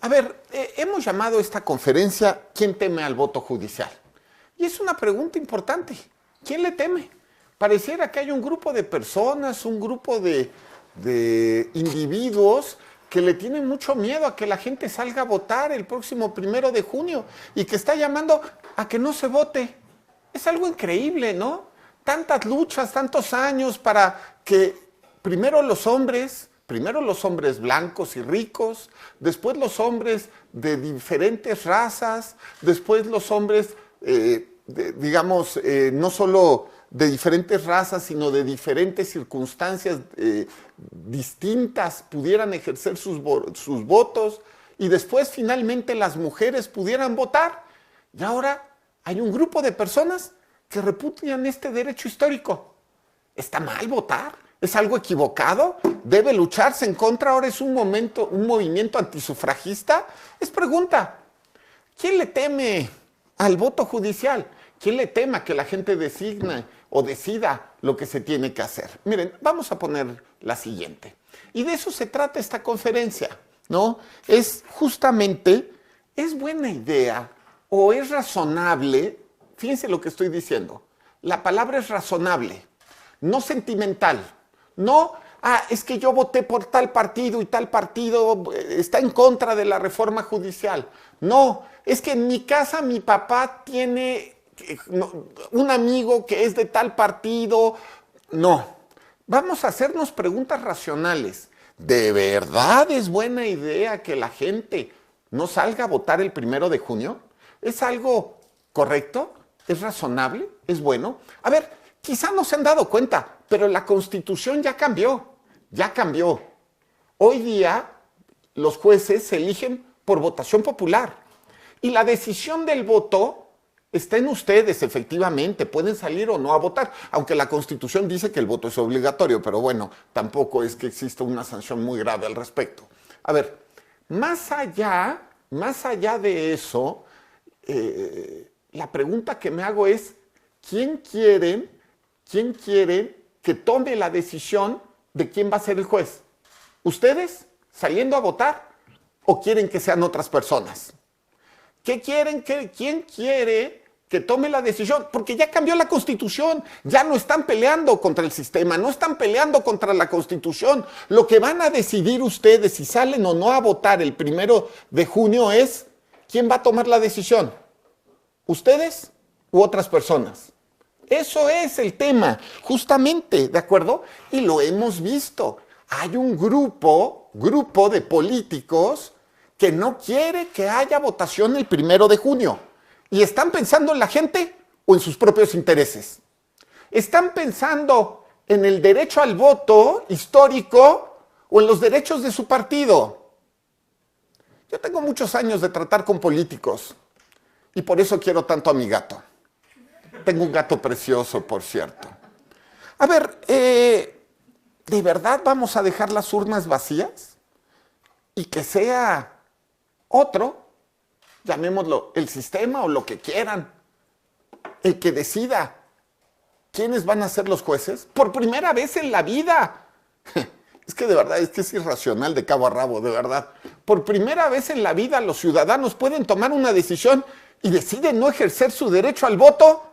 A ver, hemos llamado esta conferencia ¿Quién teme al voto judicial? Y es una pregunta importante. ¿Quién le teme? Pareciera que hay un grupo de personas, un grupo de individuos que le tienen mucho miedo a que la gente salga a votar el próximo 1 de junio y que está llamando a que no se vote. Es algo increíble, ¿no? Tantas luchas, tantos años para que primero los hombres blancos y ricos, después los hombres de diferentes razas, después los hombres, no solo de diferentes razas, sino de diferentes circunstancias distintas, pudieran ejercer sus votos, y después finalmente las mujeres pudieran votar. Y ahora hay un grupo de personas que repudian este derecho histórico. ¿Está mal votar? ¿Es algo equivocado? ¿Debe lucharse en contra? ¿Ahora es un movimiento antisufragista? Es pregunta. ¿Quién le teme al voto judicial? ¿Quién le teme a que la gente designe o decida lo que se tiene que hacer? Miren, vamos a poner la siguiente. Y de eso se trata esta conferencia, ¿no? Es justamente, ¿es buena idea o es razonable? Fíjense lo que estoy diciendo. La palabra es razonable, no sentimental. No, es que yo voté por tal partido y tal partido está en contra de la reforma judicial. No, es que en mi casa mi papá tiene un amigo que es de tal partido. No, vamos a hacernos preguntas racionales. ¿De verdad es buena idea que la gente no salga a votar el 1 de junio? ¿Es algo correcto? ¿Es razonable? ¿Es bueno? A ver, quizá no se han dado cuenta, pero la Constitución ya cambió. Hoy día los jueces se eligen por votación popular y la decisión del voto está en ustedes, efectivamente. Pueden salir o no a votar, aunque la Constitución dice que el voto es obligatorio, pero bueno, tampoco es que exista una sanción muy grave al respecto. A ver, más allá de eso, la pregunta que me hago es, ¿quién quiere que tome la decisión de quién va a ser el juez? ¿Ustedes saliendo a votar o quieren que sean otras personas? ¿Quién quiere que tome la decisión? Porque ya cambió la Constitución, ya no están peleando contra el sistema, no están peleando contra la Constitución. Lo que van a decidir ustedes si salen o no a votar el 1 de junio es ¿quién va a tomar la decisión? ¿Ustedes u otras personas? Eso es el tema, justamente, ¿de acuerdo? Y lo hemos visto. Hay un grupo de políticos que no quiere que haya votación el 1 de junio. ¿Y están pensando en la gente o en sus propios intereses? ¿Están pensando en el derecho al voto histórico o en los derechos de su partido? Yo tengo muchos años de tratar con políticos y por eso quiero tanto a mi gato. Tengo un gato precioso, por cierto. A ver, ¿de verdad vamos a dejar las urnas vacías? Y que sea otro, llamémoslo el sistema o lo que quieran, el que decida quiénes van a ser los jueces por primera vez en la vida. Es que de verdad, es que es irracional de cabo a rabo, de verdad. Por primera vez en la vida los ciudadanos pueden tomar una decisión y deciden no ejercer su derecho al voto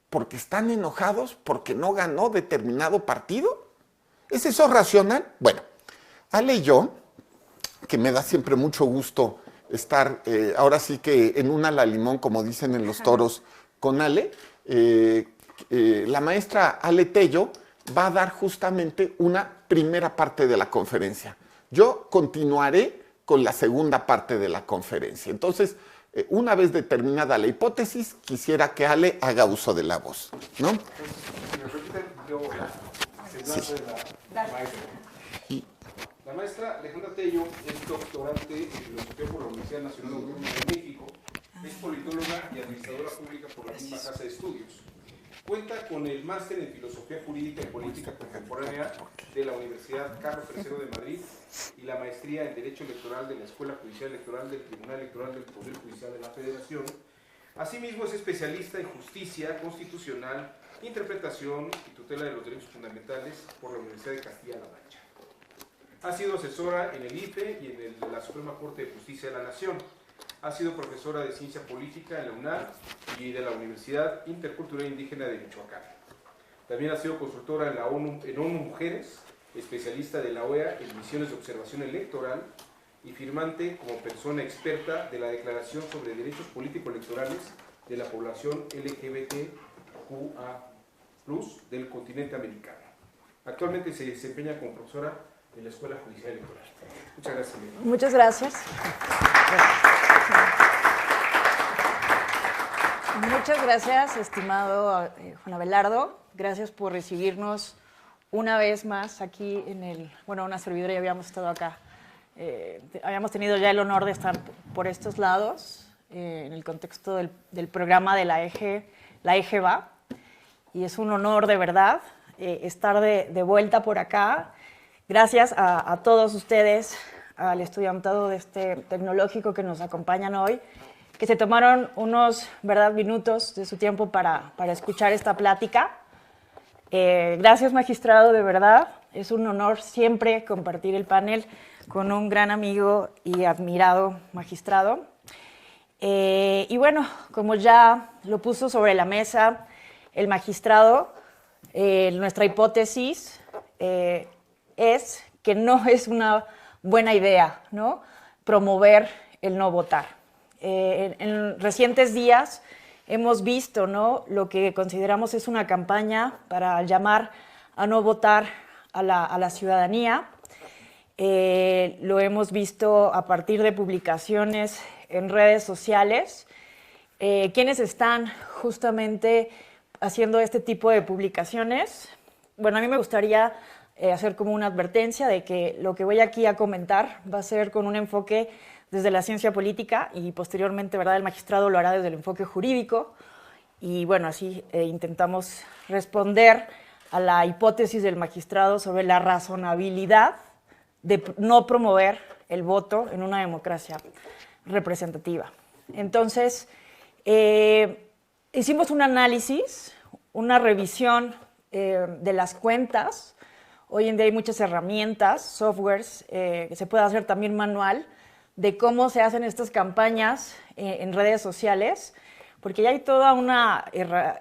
porque están enojados porque no ganó determinado partido. ¿Es eso racional? Bueno, Ale y yo, que me da siempre mucho gusto estar, ahora sí que en un ala limón, como dicen en los toros, con Ale, la maestra Ale Tello va a dar justamente una primera parte de la conferencia. Yo continuaré con la segunda parte de la conferencia. Entonces, una vez determinada la hipótesis, quisiera que Ale haga uso de la voz, ¿no? Si me permiten, yo Sí. la maestra. La maestra Alejandra Tello es doctorante en filosofía por la Universidad Nacional Autónoma de México, es politóloga y administradora pública por la misma Casa de Estudios. Cuenta con el máster en Filosofía Jurídica y Política Contemporánea de la Universidad Carlos III de Madrid y la maestría en Derecho Electoral de la Escuela Judicial Electoral del Tribunal Electoral del Poder Judicial de la Federación. Asimismo, es especialista en Justicia Constitucional, Interpretación y Tutela de los Derechos Fundamentales por la Universidad de Castilla-La Mancha. Ha sido asesora en el IFE y en la Suprema Corte de Justicia de la Nación. Ha sido profesora de Ciencia Política en la UNAM y de la Universidad Intercultural Indígena de Michoacán. También ha sido consultora en ONU Mujeres, especialista de la OEA en misiones de observación electoral y firmante como persona experta de la Declaración sobre Derechos Político-Electorales de la población LGBTQA+ del continente americano. Actualmente se desempeña como profesora en la Escuela Judicial Electoral. Muchas gracias. Muchas gracias. Muchas gracias, estimado Juan Abelardo. Gracias por recibirnos una vez más aquí en el... Bueno, una servidora, ya habíamos estado acá. Habíamos tenido ya el honor de estar por estos lados, en el contexto del programa de la EGEVA. Y es un honor, de verdad, estar de vuelta por acá. Gracias a todos ustedes, al estudiantado de este tecnológico que nos acompañan hoy, que se tomaron unos, minutos de su tiempo para escuchar esta plática. Gracias, magistrado, de verdad. Es un honor siempre compartir el panel con un gran amigo y admirado magistrado. Y bueno, como ya lo puso sobre la mesa el magistrado, nuestra hipótesis es que no es una buena idea, ¿no?, promover el no votar. En recientes días hemos visto, ¿no?, lo que consideramos es una campaña para llamar a no votar a la ciudadanía. Lo hemos visto a partir de publicaciones en redes sociales. ¿Quiénes están justamente haciendo este tipo de publicaciones? Bueno, a mí me gustaría hacer como una advertencia de que lo que voy aquí a comentar va a ser con un enfoque desde la ciencia política y posteriormente, el magistrado lo hará desde el enfoque jurídico. Y bueno, así intentamos responder a la hipótesis del magistrado sobre la razonabilidad de no promover el voto en una democracia representativa. Entonces, hicimos un análisis, una revisión de las cuentas. Hoy en día hay muchas herramientas, softwares, que se puede hacer también manual, de cómo se hacen estas campañas en redes sociales, porque ya hay toda una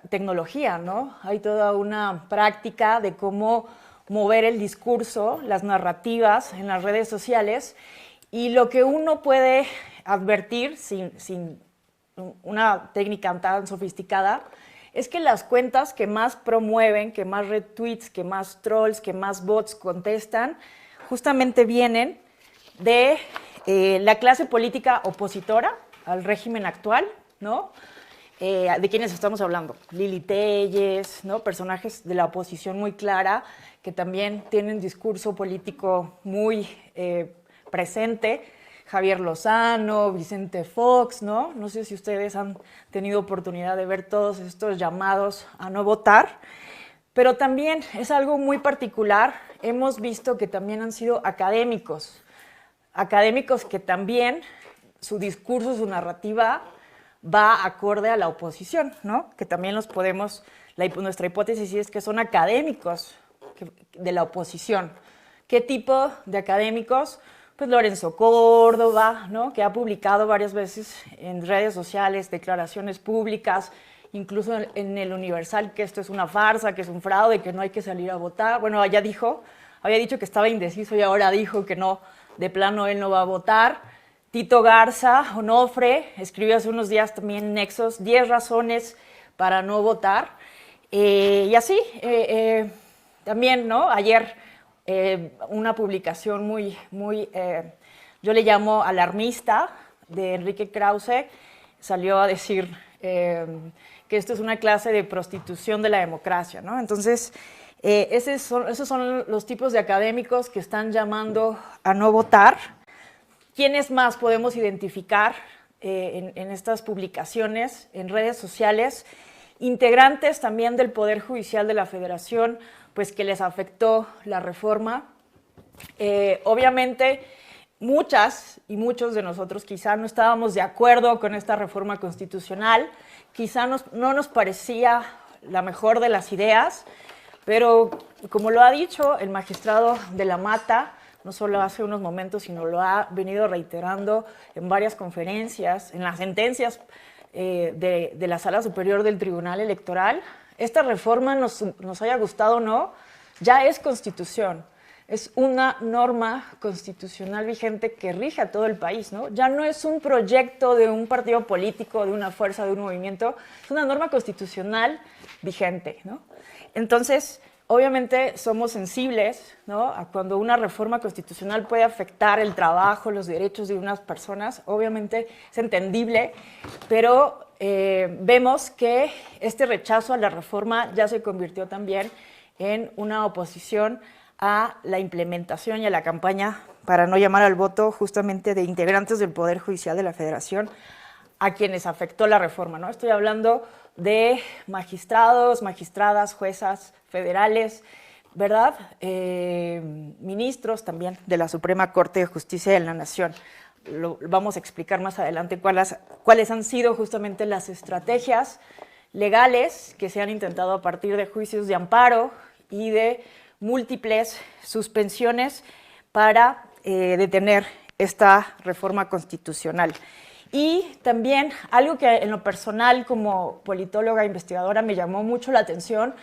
tecnología, ¿no? Hay toda una práctica de cómo mover el discurso, las narrativas en las redes sociales, y lo que uno puede advertir sin una técnica tan sofisticada es que las cuentas que más promueven, que más retweets, que más trolls, que más bots contestan, justamente vienen de la clase política opositora al régimen actual, ¿no? ¿De quiénes estamos hablando? Lili Téllez, ¿no?, personajes de la oposición muy clara, que también tienen discurso político muy presente. Javier Lozano, Vicente Fox, ¿no? No sé si ustedes han tenido oportunidad de ver todos estos llamados a no votar, pero también es algo muy particular. Hemos visto que también han sido académicos que también su discurso, su narrativa va acorde a la oposición, ¿no? Que también los podemos, nuestra hipótesis es que son académicos de la oposición. ¿Qué tipo de académicos? Pues Lorenzo Córdoba, ¿no?, que ha publicado varias veces en redes sociales declaraciones públicas, incluso en el Universal, que esto es una farsa, que es un fraude, que no hay que salir a votar. Bueno, había dicho que estaba indeciso y ahora dijo que no, de plano él no va a votar. Tito Garza Onofre escribió hace unos días también en Nexos 10 razones para no votar. Y así, también, ¿no?, ayer una publicación muy yo le llamo alarmista, de Enrique Krause, salió a decir que esto es una clase de prostitución de la democracia, ¿no? Entonces, esos son los tipos de académicos que están llamando a no votar. ¿Quiénes más podemos identificar en estas publicaciones, en redes sociales? Integrantes también del Poder Judicial de la Federación, pues que les afectó la reforma. Obviamente, muchas y muchos de nosotros quizá no estábamos de acuerdo con esta reforma constitucional, quizá no nos parecía la mejor de las ideas, pero como lo ha dicho el magistrado de la Mata, no solo hace unos momentos, sino lo ha venido reiterando en varias conferencias, en las sentencias de la Sala Superior del Tribunal Electoral. Esta reforma, nos haya gustado o no, ya es constitución. Es una norma constitucional vigente que rige a todo el país, ¿no? Ya no es un proyecto de un partido político, de una fuerza, de un movimiento, es una norma constitucional vigente, ¿no? Entonces, obviamente somos sensibles, ¿no?, a cuando una reforma constitucional puede afectar el trabajo, los derechos de unas personas. Obviamente es entendible, pero vemos que este rechazo a la reforma ya se convirtió también en una oposición a la implementación y a la campaña para no llamar al voto justamente de integrantes del Poder Judicial de la Federación a quienes afectó la reforma, ¿no? Estoy hablando de magistrados, magistradas, juezas federales, ¿verdad? Ministros también de la Suprema Corte de Justicia de la Nación. Lo vamos a explicar más adelante cuáles han sido justamente las estrategias legales que se han intentado a partir de juicios de amparo y de múltiples suspensiones para detener esta reforma constitucional. Y también algo que en lo personal como politóloga investigadora me llamó mucho la atención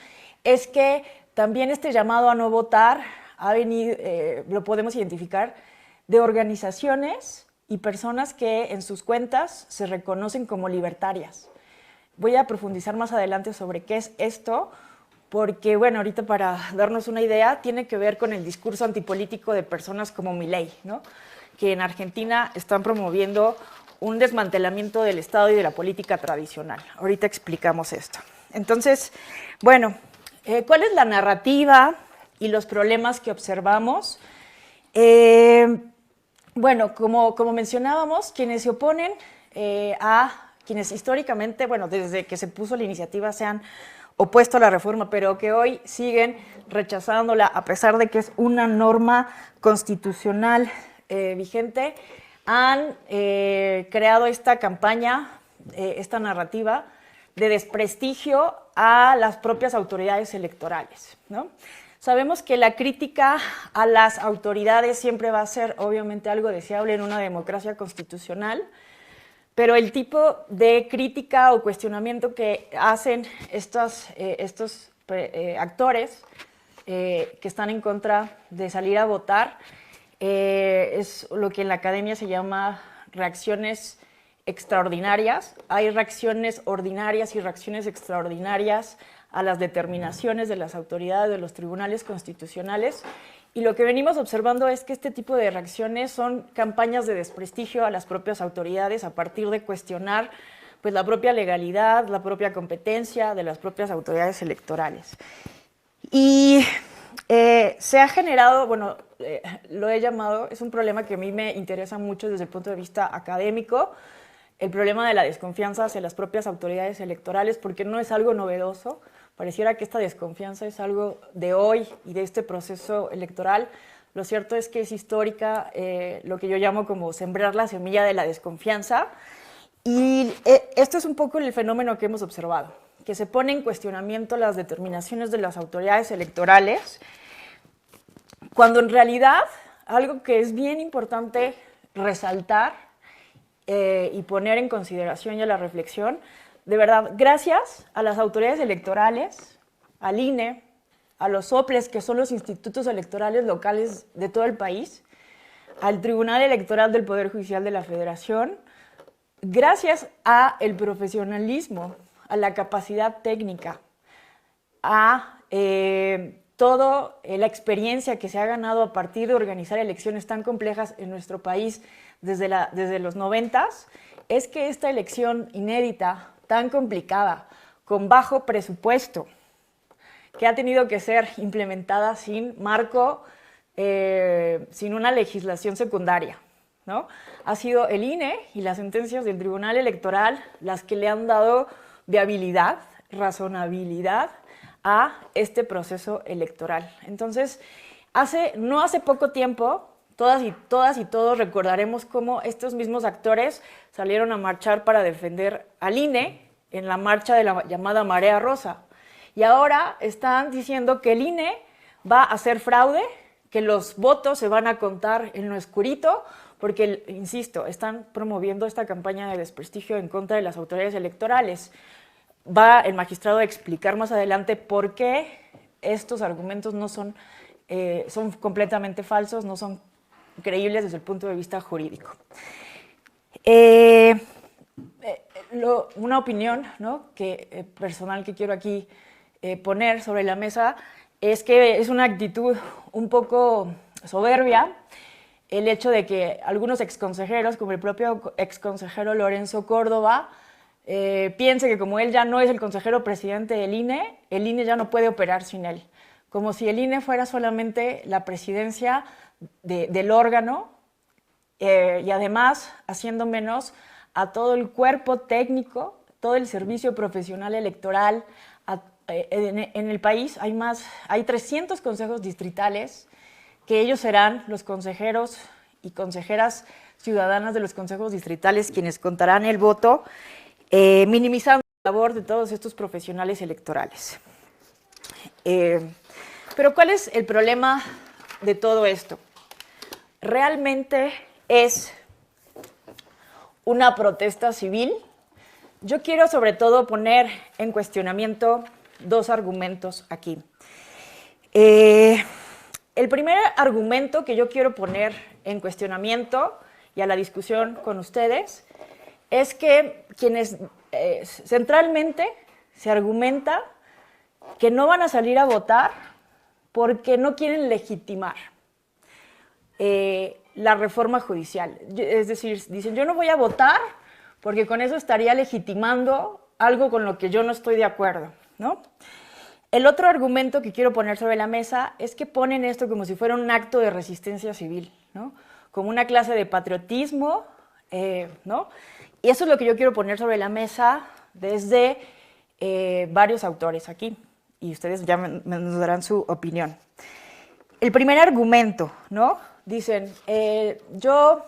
es que también este llamado a no votar ha venido, lo podemos identificar, de organizaciones y personas que en sus cuentas se reconocen como libertarias. Voy a profundizar más adelante sobre qué es esto, porque, bueno, ahorita para darnos una idea, tiene que ver con el discurso antipolítico de personas como Milei, ¿no?, que en Argentina están promoviendo un desmantelamiento del Estado y de la política tradicional. Ahorita explicamos esto. Entonces, bueno, ¿cuál es la narrativa y los problemas que observamos? Bueno, como mencionábamos, quienes se oponen quienes históricamente, bueno, desde que se puso la iniciativa se han opuesto a la reforma, pero que hoy siguen rechazándola a pesar de que es una norma constitucional vigente, han creado esta campaña, esta narrativa de desprestigio a las propias autoridades electorales, ¿no? Sabemos que la crítica a las autoridades siempre va a ser obviamente algo deseable en una democracia constitucional, pero el tipo de crítica o cuestionamiento que hacen estos actores que están en contra de salir a votar es lo que en la academia se llama reacciones extraordinarias. Hay reacciones ordinarias y reacciones extraordinarias a las determinaciones de las autoridades de los tribunales constitucionales. Y lo que venimos observando es que este tipo de reacciones son campañas de desprestigio a las propias autoridades a partir de cuestionar pues, la propia legalidad, la propia competencia de las propias autoridades electorales. Y se ha generado, bueno, lo he llamado, es un problema que a mí me interesa mucho desde el punto de vista académico, el problema de la desconfianza hacia las propias autoridades electorales, porque no es algo novedoso. Pareciera que esta desconfianza es algo de hoy y de este proceso electoral. Lo cierto es que es histórica, lo que yo llamo como sembrar la semilla de la desconfianza. Y esto es un poco el fenómeno que hemos observado, que se pone en cuestionamiento las determinaciones de las autoridades electorales, cuando en realidad algo que es bien importante resaltar y poner en consideración y a la reflexión, de verdad, gracias a las autoridades electorales, al INE, a los soples, que son los institutos electorales locales de todo el país, al Tribunal Electoral del Poder Judicial de la Federación, gracias al profesionalismo, a la capacidad técnica, a toda la experiencia que se ha ganado a partir de organizar elecciones tan complejas en nuestro país desde los 90s, es que esta elección inédita, tan complicada, con bajo presupuesto, que ha tenido que ser implementada sin marco, sin una legislación secundaria, ¿no? Ha sido el INE y las sentencias del Tribunal Electoral las que le han dado viabilidad, razonabilidad a este proceso electoral. Entonces, no hace poco tiempo, todas y todos recordaremos cómo estos mismos actores salieron a marchar para defender al INE en la marcha de la llamada Marea Rosa. Y ahora están diciendo que el INE va a hacer fraude, que los votos se van a contar en lo oscurito, porque, insisto, están promoviendo esta campaña de desprestigio en contra de las autoridades electorales. Va el magistrado a explicar más adelante por qué estos argumentos no son, son completamente falsos, no son creíbles desde el punto de vista jurídico. Una opinión, ¿no?, personal que quiero aquí poner sobre la mesa es que es una actitud un poco soberbia el hecho de que algunos exconsejeros, como el propio exconsejero Lorenzo Córdoba, piense que como él ya no es el consejero presidente del el INE ya no puede operar sin él. Como si el INE fuera solamente la presidencia del órgano y además haciendo menos a todo el cuerpo técnico, todo el servicio profesional electoral. En el país hay 300 consejos distritales, que ellos serán los consejeros y consejeras ciudadanas de los consejos distritales quienes contarán el voto, minimizando la labor de todos estos profesionales electorales. Pero ¿cuál es el problema de todo esto? ¿Realmente es una protesta civil? Yo quiero sobre todo poner en cuestionamiento dos argumentos aquí. El primer argumento que yo quiero poner en cuestionamiento y a la discusión con ustedes es que quienes centralmente se argumenta que no van a salir a votar porque no quieren legitimar la reforma judicial. Es decir, dicen, yo no voy a votar porque con eso estaría legitimando algo con lo que yo no estoy de acuerdo, ¿no? El otro argumento que quiero poner sobre la mesa es que ponen esto como si fuera un acto de resistencia civil, ¿no?, como una clase de patriotismo, ¿no? Y eso es lo que yo quiero poner sobre la mesa desde varios autores aquí, y ustedes ya nos darán su opinión. El primer argumento, ¿no? Dicen, yo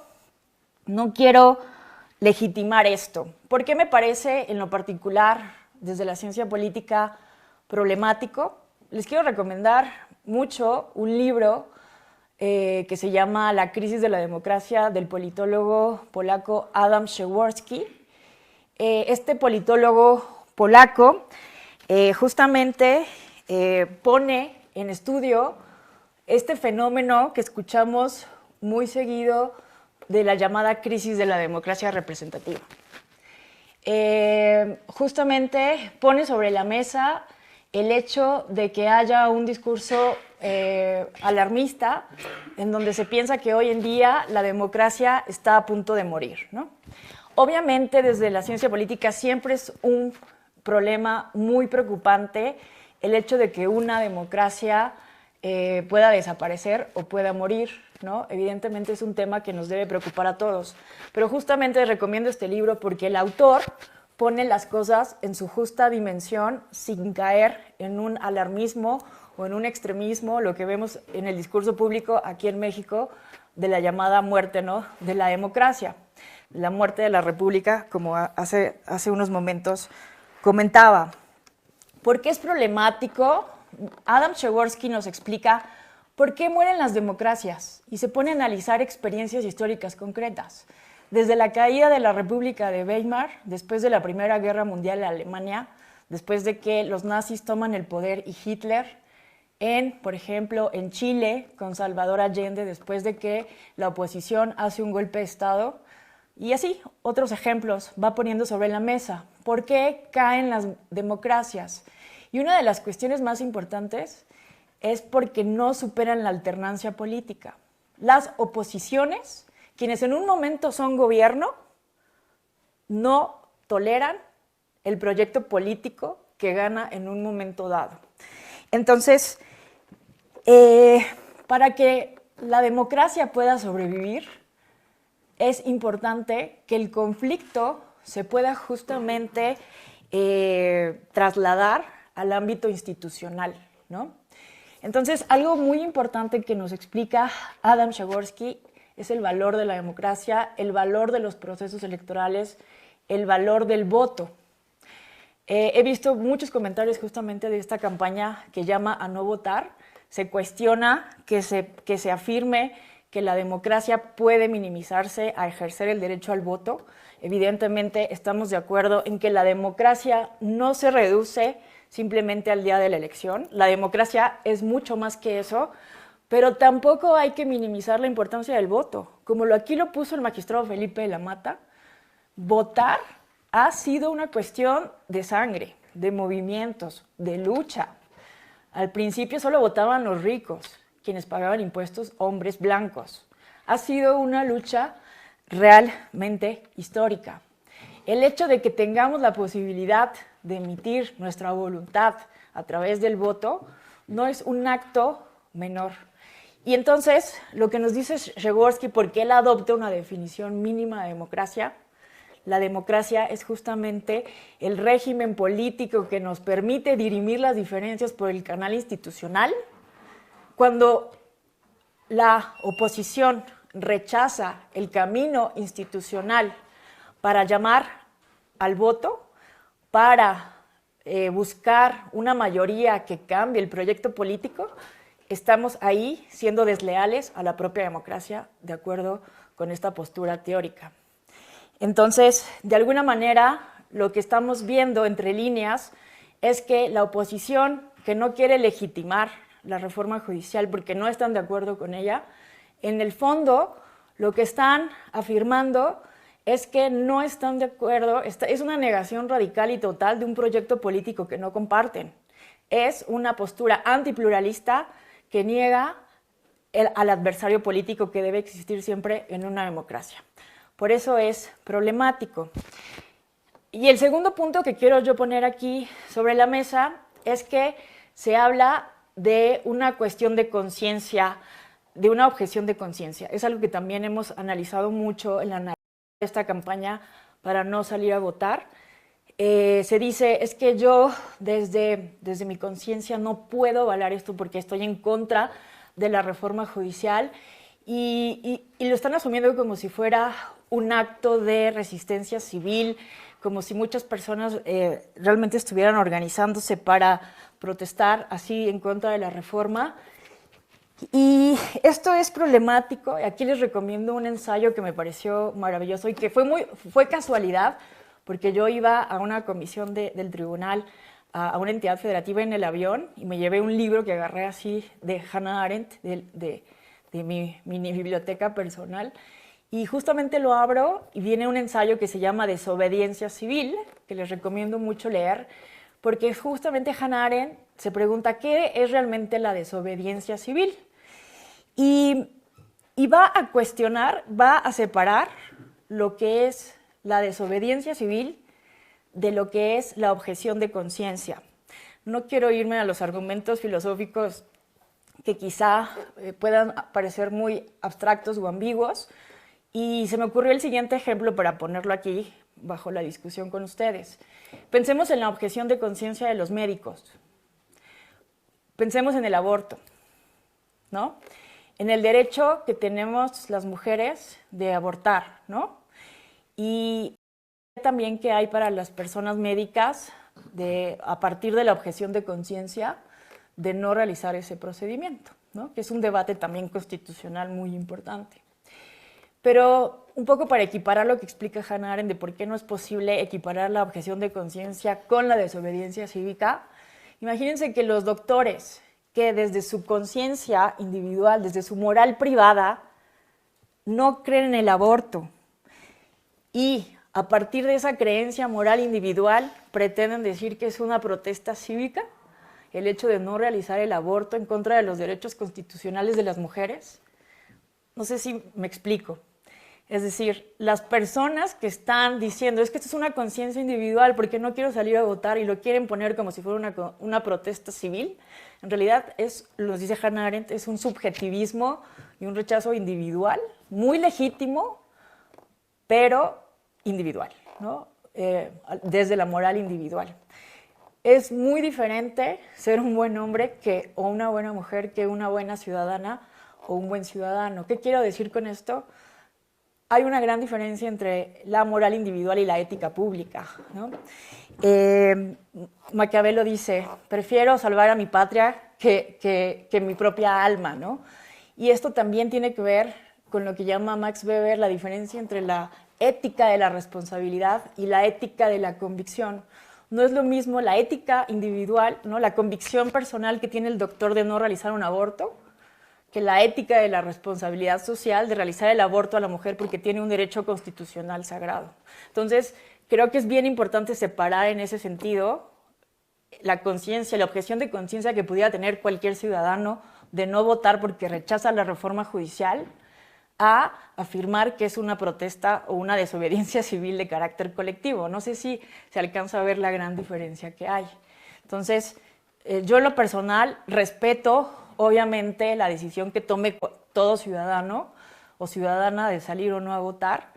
no quiero legitimar esto. ¿Por qué me parece, en lo particular, desde la ciencia política, problemático? Les quiero recomendar mucho un libro que se llama La crisis de la democracia, del politólogo polaco Adam Przeworski. Este politólogo polaco justamente pone en estudio este fenómeno que escuchamos muy seguido de la llamada crisis de la democracia representativa. Justamente pone sobre la mesa el hecho de que haya un discurso alarmista en donde se piensa que hoy en día la democracia está a punto de morir, ¿no? Obviamente, desde la ciencia política siempre es un problema muy preocupante el hecho de que una democracia pueda desaparecer o pueda morir, ¿no? Evidentemente es un tema que nos debe preocupar a todos, pero justamente recomiendo este libro porque el autor pone las cosas en su justa dimensión sin caer en un alarmismo o en un extremismo, lo que vemos en el discurso público aquí en México de la llamada muerte, ¿no?, de la democracia, la muerte de la república, como hace unos momentos comentaba. ¿Por qué es problemático? Adam Przeworski nos explica por qué mueren las democracias y se pone a analizar experiencias históricas concretas. Desde la caída de la República de Weimar, después de la Primera Guerra Mundial en Alemania, después de que los nazis toman el poder y Hitler, por ejemplo, en Chile, con Salvador Allende, después de que la oposición hace un golpe de Estado, y así, otros ejemplos va poniendo sobre la mesa. ¿Por qué caen las democracias? Y una de las cuestiones más importantes es porque no superan la alternancia política. Las oposiciones, quienes en un momento son gobierno, no toleran el proyecto político que gana en un momento dado. Entonces, para que la democracia pueda sobrevivir, es importante que el conflicto se pueda justamente trasladar al ámbito institucional, ¿no? Entonces, algo muy importante que nos explica Adam Przeworski es el valor de la democracia, el valor de los procesos electorales, el valor del voto. He visto muchos comentarios justamente de esta campaña que llama a no votar, se cuestiona que se afirme que la democracia puede minimizarse a ejercer el derecho al voto. Evidentemente estamos de acuerdo en que la democracia no se reduce simplemente al día de la elección. La democracia es mucho más que eso, pero tampoco hay que minimizar la importancia del voto. Como aquí lo puso el magistrado Felipe de la Mata, votar ha sido una cuestión de sangre, de movimientos, de lucha. Al principio solo votaban los ricos, quienes pagaban impuestos, hombres blancos. Ha sido una lucha realmente histórica. El hecho de que tengamos la posibilidad de emitir nuestra voluntad a través del voto no es un acto menor. Y entonces, lo que nos dice Przeworski, ¿por qué él adopta una definición mínima de democracia? La democracia es justamente el régimen político que nos permite dirimir las diferencias por el canal institucional. Cuando la oposición rechaza el camino institucional para llamar al voto, para buscar una mayoría que cambie el proyecto político, estamos ahí siendo desleales a la propia democracia, de acuerdo con esta postura teórica. Entonces, de alguna manera, lo que estamos viendo entre líneas es que la oposición, que no quiere legitimar la reforma judicial porque no están de acuerdo con ella, en el fondo lo que están afirmando es que no están de acuerdo, es una negación radical y total de un proyecto político que no comparten. Es una postura antipluralista que niega al adversario político que debe existir siempre en una democracia. Por eso es problemático. Y el segundo punto que quiero yo poner aquí sobre la mesa es que se habla de una cuestión de conciencia, de una objeción de conciencia. Es algo que también hemos analizado mucho en la narrativa de esta campaña para no salir a votar. Se dice, es que yo desde mi conciencia no puedo avalar esto porque estoy en contra de la reforma judicial y lo están asumiendo como si fuera un acto de resistencia civil, como si muchas personas realmente estuvieran organizándose para protestar así en contra de la reforma. Y esto es problemático. Aquí les recomiendo un ensayo que me pareció maravilloso y que fue casualidad, porque yo iba a una comisión del tribunal, a una entidad federativa en el avión, y me llevé un libro que agarré así de Hannah Arendt, de mi mini biblioteca personal, y justamente lo abro y viene un ensayo que se llama Desobediencia Civil, que les recomiendo mucho leer, porque justamente Hannah Arendt se pregunta qué es realmente la desobediencia civil. Y va a cuestionar, va a separar lo que es la desobediencia civil de lo que es la objeción de conciencia. No quiero irme a los argumentos filosóficos que quizá puedan parecer muy abstractos o ambiguos, y se me ocurrió el siguiente ejemplo para ponerlo aquí bajo la discusión con ustedes. Pensemos en la objeción de conciencia de los médicos. Pensemos en el aborto, ¿no? En el derecho que tenemos las mujeres de abortar, ¿no? Y también que hay para las personas médicas a partir de la objeción de conciencia de no realizar ese procedimiento, ¿no? Que es un debate también constitucional muy importante. Pero un poco para equiparar lo que explica Hannah Arendt de por qué no es posible equiparar la objeción de conciencia con la desobediencia cívica, imagínense que los doctores que desde su conciencia individual, desde su moral privada, no creen en el aborto y a partir de esa creencia moral individual pretenden decir que es una protesta cívica el hecho de no realizar el aborto en contra de los derechos constitucionales de las mujeres. No sé si me explico. Es decir, las personas que están diciendo es que esto es una conciencia individual porque no quiero salir a votar y lo quieren poner como si fuera una protesta civil, en realidad nos dice Hannah Arendt, es un subjetivismo y un rechazo individual, muy legítimo, pero individual, ¿no? Desde la moral individual. Es muy diferente ser un buen hombre o una buena mujer que una buena ciudadana o un buen ciudadano. ¿Qué quiero decir con esto? Hay una gran diferencia entre la moral individual y la ética pública, ¿no? Maquiavelo dice, prefiero salvar a mi patria que mi propia alma, ¿no? Y esto también tiene que ver con lo que llama Max Weber la diferencia entre la ética de la responsabilidad y la ética de la convicción. No es lo mismo la ética individual, ¿no? La convicción personal que tiene el doctor de no realizar un aborto, que la ética de la responsabilidad social de realizar el aborto a la mujer porque tiene un derecho constitucional sagrado. Entonces, creo que es bien importante separar en ese sentido la conciencia, la objeción de conciencia que pudiera tener cualquier ciudadano de no votar porque rechaza la reforma judicial, a afirmar que es una protesta o una desobediencia civil de carácter colectivo. No sé si se alcanza a ver la gran diferencia que hay. Entonces, yo en lo personal respeto, obviamente, la decisión que tome todo ciudadano o ciudadana de salir o no a votar.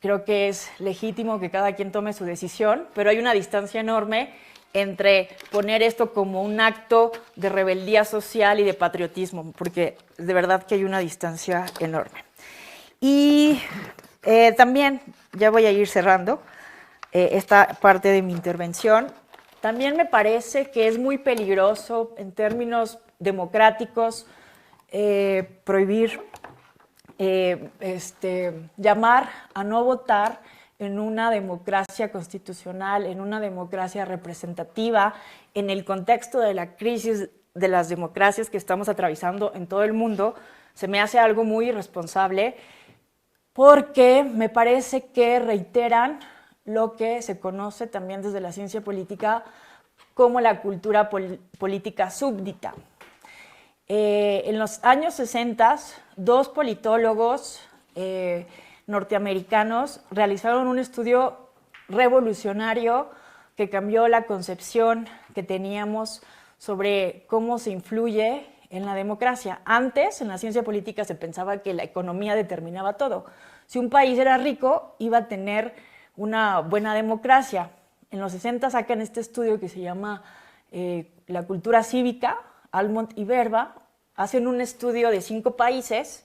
Creo que es legítimo que cada quien tome su decisión, pero hay una distancia enorme entre poner esto como un acto de rebeldía social y de patriotismo, porque de verdad que hay una distancia enorme. Y también, ya voy a ir cerrando esta parte de mi intervención, también me parece que es muy peligroso en términos democráticos prohibir, llamar a no votar en una democracia constitucional, en una democracia representativa, en el contexto de la crisis de las democracias que estamos atravesando en todo el mundo. Se me hace algo muy irresponsable porque me parece que reiteran lo que se conoce también desde la ciencia política como la cultura política súbdita. En los años 60, dos politólogos norteamericanos realizaron un estudio revolucionario que cambió la concepción que teníamos sobre cómo se influye en la democracia. Antes, en la ciencia política, se pensaba que la economía determinaba todo. Si un país era rico, iba a tener una buena democracia. En los 60 sacan este estudio que se llama La cultura cívica, Almond y Verba. Hacen un estudio de 5 países,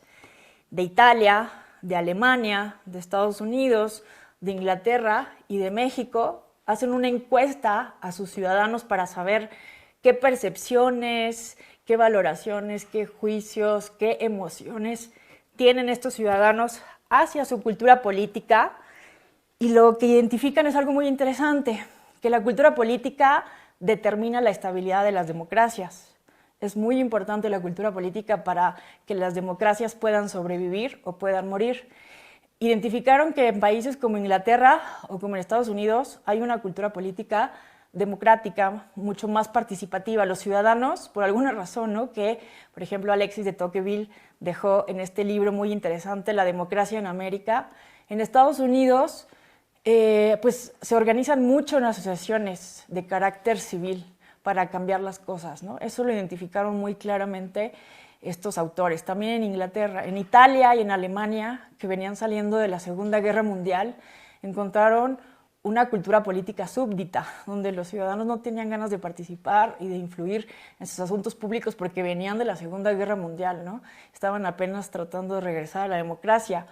de Italia, de Alemania, de Estados Unidos, de Inglaterra y de México. Hacen una encuesta a sus ciudadanos para saber qué percepciones, qué valoraciones, qué juicios, qué emociones tienen estos ciudadanos hacia su cultura política. Y lo que identifican es algo muy interesante, que la cultura política determina la estabilidad de las democracias. Es muy importante la cultura política para que las democracias puedan sobrevivir o puedan morir. Identificaron que en países como Inglaterra o como en Estados Unidos hay una cultura política democrática, mucho más participativa. Los ciudadanos, por alguna razón, ¿no? Que, por ejemplo, Alexis de Tocqueville dejó en este libro muy interesante, La democracia en América. En Estados Unidos, pues se organizan mucho en asociaciones de carácter civil para cambiar las cosas, ¿no? Eso lo identificaron muy claramente estos autores. También en Inglaterra, en Italia y en Alemania, que venían saliendo de la Segunda Guerra Mundial, encontraron una cultura política súbdita, donde los ciudadanos no tenían ganas de participar y de influir en sus asuntos públicos porque venían de la Segunda Guerra Mundial, ¿no? Estaban apenas tratando de regresar a la democracia.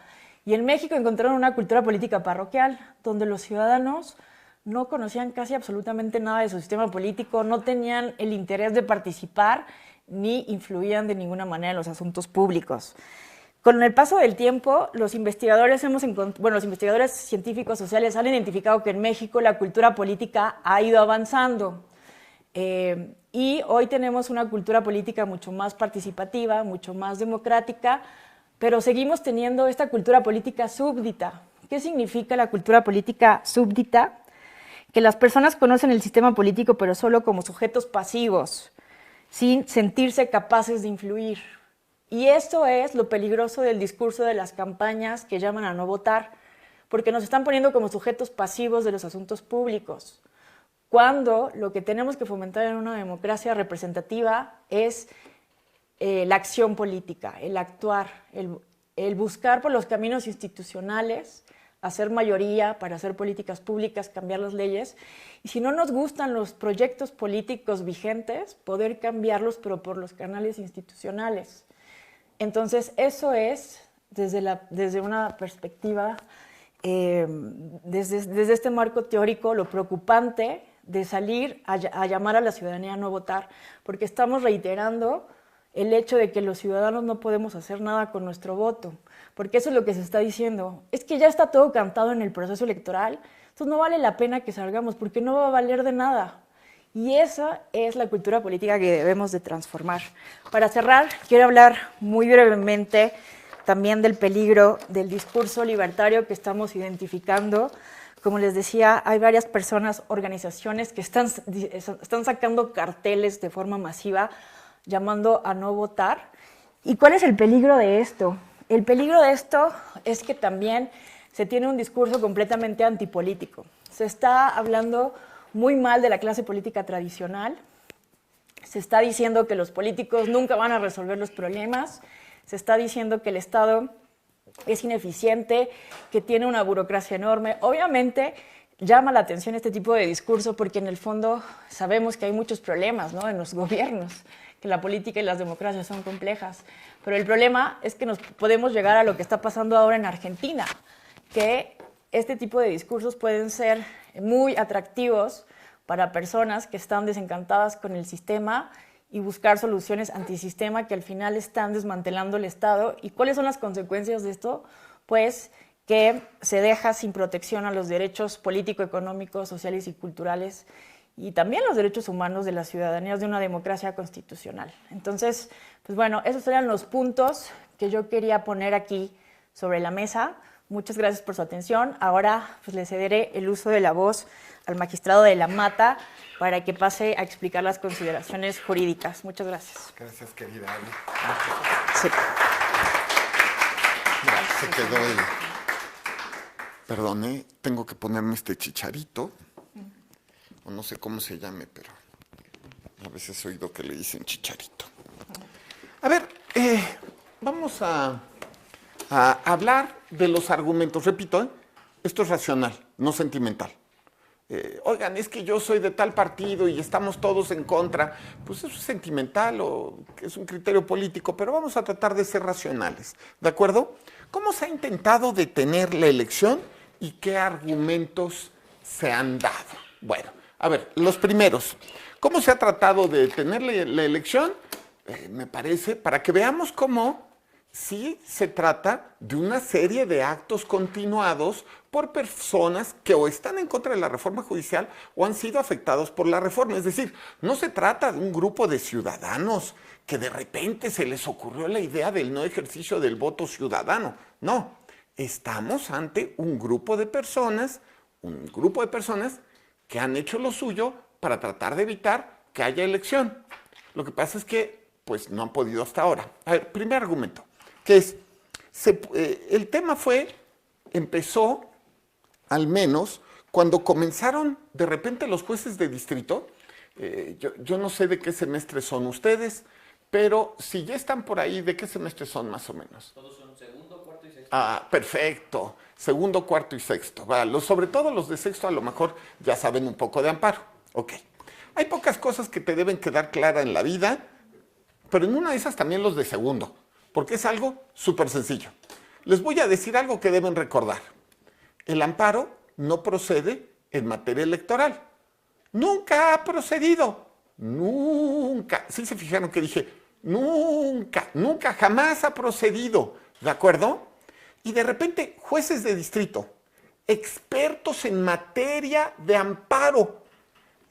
Y en México encontraron una cultura política parroquial, donde los ciudadanos no conocían casi absolutamente nada de su sistema político, no tenían el interés de participar ni influían de ninguna manera en los asuntos públicos. Con el paso del tiempo, los investigadores científicos sociales han identificado que en México la cultura política ha ido avanzando y hoy tenemos una cultura política mucho más participativa, mucho más democrática, pero seguimos teniendo esta cultura política súbdita. ¿Qué significa la cultura política súbdita? Que las personas conocen el sistema político pero solo como sujetos pasivos, sin sentirse capaces de influir. Y esto es lo peligroso del discurso de las campañas que llaman a no votar, porque nos están poniendo como sujetos pasivos de los asuntos públicos, cuando lo que tenemos que fomentar en una democracia representativa es la acción política, el actuar, el buscar por los caminos institucionales, hacer mayoría para hacer políticas públicas, cambiar las leyes, y si no nos gustan los proyectos políticos vigentes, poder cambiarlos, pero por los canales institucionales. Entonces, eso es, desde una perspectiva desde este marco teórico lo preocupante de salir a llamar a la ciudadanía a no votar, porque estamos reiterando el hecho de que los ciudadanos no podemos hacer nada con nuestro voto, porque eso es lo que se está diciendo. Es que ya está todo cantado en el proceso electoral, entonces no vale la pena que salgamos, porque no va a valer de nada. Y esa es la cultura política que debemos de transformar. Para cerrar, quiero hablar muy brevemente también del peligro del discurso libertario que estamos identificando. Como les decía, hay varias personas, organizaciones que están sacando carteles de forma masiva llamando a no votar. ¿Y cuál es el peligro de esto? El peligro de esto es que también se tiene un discurso completamente antipolítico. Se está hablando muy mal de la clase política tradicional. Se está diciendo que los políticos nunca van a resolver los problemas. Se está diciendo que el Estado es ineficiente, que tiene una burocracia enorme. Obviamente llama la atención este tipo de discurso porque en el fondo sabemos que hay muchos problemas, ¿no?, en los gobiernos, que la política y las democracias son complejas. Pero el problema es que nos podemos llegar a lo que está pasando ahora en Argentina, que este tipo de discursos pueden ser muy atractivos para personas que están desencantadas con el sistema y buscar soluciones antisistema que al final están desmantelando el Estado. ¿Y cuáles son las consecuencias de esto? Pues que se deja sin protección a los derechos político, económicos, sociales y culturales y también los derechos humanos de las ciudadanías de una democracia constitucional. Entonces, pues bueno, esos eran los puntos que yo quería poner aquí sobre la mesa. Muchas gracias por su atención. Ahora pues, le cederé el uso de la voz al magistrado de la Mata para que pase a explicar las consideraciones jurídicas. Muchas gracias. Gracias, querida Ale. Sí. Ya, se quedó el... Perdón, tengo que ponerme este chicharito, o no sé cómo se llame, pero a veces he oído que le dicen chicharito. A ver, vamos a hablar de los argumentos. Repito, esto es racional, no sentimental. Oigan, es que yo soy de tal partido y estamos todos en contra. Pues eso es sentimental o es un criterio político, pero vamos a tratar de ser racionales, ¿de acuerdo? ¿Cómo se ha intentado detener la elección y qué argumentos se han dado? Bueno, a ver, los primeros. ¿Cómo se ha tratado de detener la elección? Me parece, para que veamos cómo sí se trata de una serie de actos continuados por personas que o están en contra de la reforma judicial o han sido afectados por la reforma. Es decir, no se trata de un grupo de ciudadanos que de repente se les ocurrió la idea del no ejercicio del voto ciudadano. No, estamos ante un grupo de personas que han hecho lo suyo para tratar de evitar que haya elección. Lo que pasa es que pues no han podido hasta ahora. A ver, primer argumento, que es, el tema empezó al menos cuando comenzaron de repente los jueces de distrito. Yo no sé de qué semestre son ustedes, pero si ya están por ahí, ¿de qué semestre son más o menos? Todos son segundo, cuarto y sexto. Ah, perfecto. Segundo, cuarto y sexto. Sobre todo los de sexto a lo mejor ya saben un poco de amparo. Ok. Hay pocas cosas que te deben quedar claras en la vida, pero en una de esas también los de segundo, porque es algo súper sencillo. Les voy a decir algo que deben recordar. El amparo no procede en materia electoral. Nunca ha procedido. Nunca. ¿Sí se fijaron que dije? Nunca, nunca, jamás ha procedido. ¿De acuerdo? Y de repente, jueces de distrito, expertos en materia de amparo,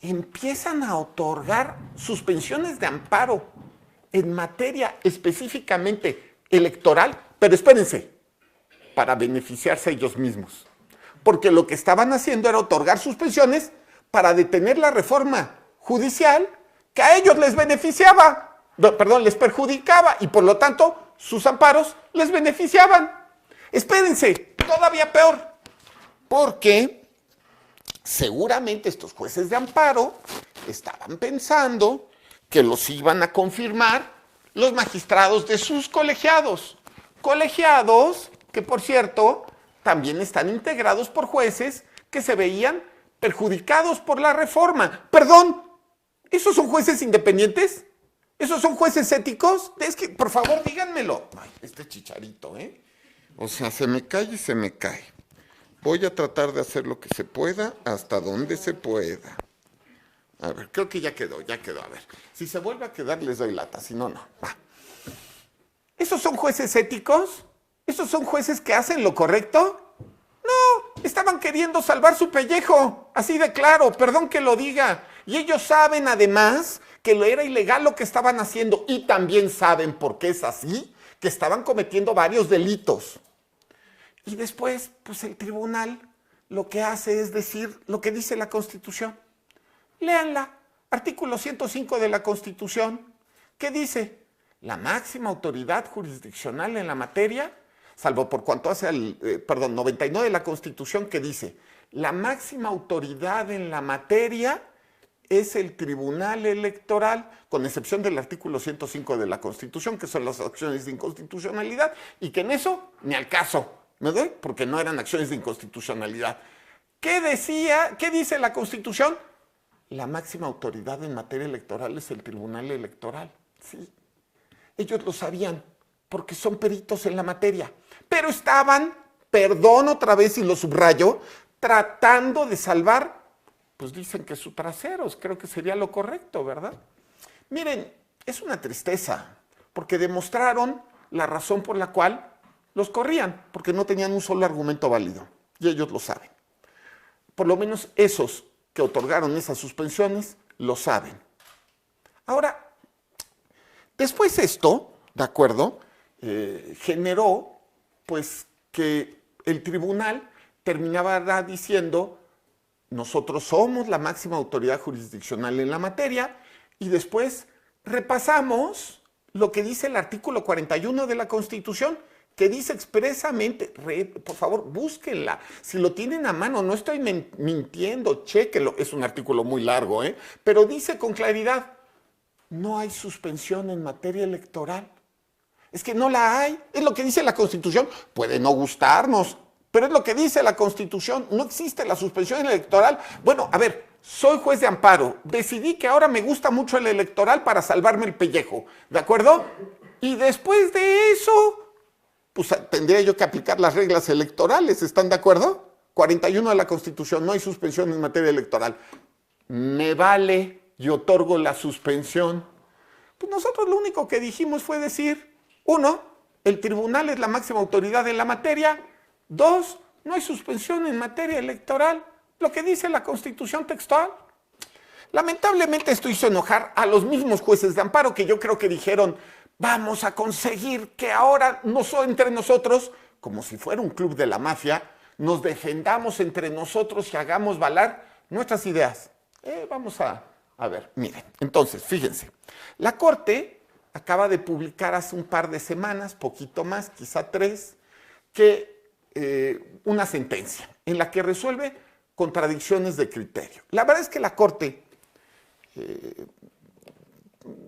empiezan a otorgar suspensiones de amparo en materia específicamente electoral, pero espérense, para beneficiarse ellos mismos. Porque lo que estaban haciendo era otorgar suspensiones para detener la reforma judicial que a ellos les beneficiaba, les perjudicaba, y por lo tanto sus amparos les beneficiaban. Espérense, todavía peor, porque seguramente estos jueces de amparo estaban pensando que los iban a confirmar los magistrados de sus colegiados. Colegiados que, por cierto, también están integrados por jueces que se veían perjudicados por la reforma. Perdón, ¿esos son jueces independientes? ¿Esos son jueces éticos? Es que, por favor, díganmelo. Ay, este chicharito, O sea, se me cae y se me cae. Voy a tratar de hacer lo que se pueda hasta donde se pueda. A ver, creo que ya quedó. A ver, si se vuelve a quedar les doy lata, si no, no. Va. ¿Esos son jueces éticos? ¿Esos son jueces que hacen lo correcto? No, estaban queriendo salvar su pellejo, así de claro, perdón que lo diga. Y ellos saben además que era ilegal lo que estaban haciendo y también saben por qué es así, que estaban cometiendo varios delitos. Y después, pues el tribunal lo que hace es decir lo que dice la Constitución. Léanla, artículo 105 de la Constitución. ¿Qué dice? La máxima autoridad jurisdiccional en la materia, salvo por cuanto hace al, 99 de la Constitución, que dice, la máxima autoridad en la materia es el Tribunal Electoral, con excepción del artículo 105 de la Constitución, que son las acciones de inconstitucionalidad, y que en eso ni al caso, ¿me doy? Porque no eran acciones de inconstitucionalidad. ¿Qué decía? ¿Qué dice la Constitución? La máxima autoridad en materia electoral es el Tribunal Electoral. Sí, ellos lo sabían, porque son peritos en la materia. Pero estaban, perdón otra vez y lo subrayo, tratando de salvar, pues dicen que sus traseros, creo que sería lo correcto, ¿verdad? Miren, es una tristeza, porque demostraron la razón por la cual los corrían, porque no tenían un solo argumento válido, y ellos lo saben. Por lo menos esos que otorgaron esas suspensiones lo saben. Ahora, después esto, ¿de acuerdo? Generó, pues, que el tribunal terminaba diciendo, nosotros somos la máxima autoridad jurisdiccional en la materia, y después repasamos lo que dice el artículo 41 de la Constitución, que dice expresamente, por favor, búsquenla, si lo tienen a mano, no estoy mintiendo, chéquenlo, es un artículo muy largo, pero dice con claridad, no hay suspensión en materia electoral. Es que no la hay, es lo que dice la Constitución, puede no gustarnos, pero es lo que dice la Constitución, no existe la suspensión electoral. Bueno, a ver, soy juez de amparo, decidí que ahora me gusta mucho el electoral para salvarme el pellejo, ¿de acuerdo? Y después de eso, pues tendría yo que aplicar las reglas electorales, ¿están de acuerdo? 41 de la Constitución, no hay suspensión en materia electoral. Me vale, yo otorgo la suspensión. Pues nosotros lo único que dijimos fue decir, 1, el tribunal es la máxima autoridad en la materia. 2, no hay suspensión en materia electoral, lo que dice la Constitución textual. Lamentablemente esto hizo enojar a los mismos jueces de amparo que yo creo que dijeron, vamos a conseguir que ahora entre nosotros, como si fuera un club de la mafia, nos defendamos entre nosotros y hagamos valer nuestras ideas. Vamos a ver, miren, entonces, fíjense, la Corte acaba de publicar hace un par de semanas, poquito más, quizá 3, que una sentencia en la que resuelve contradicciones de criterio. La verdad es que la Corte,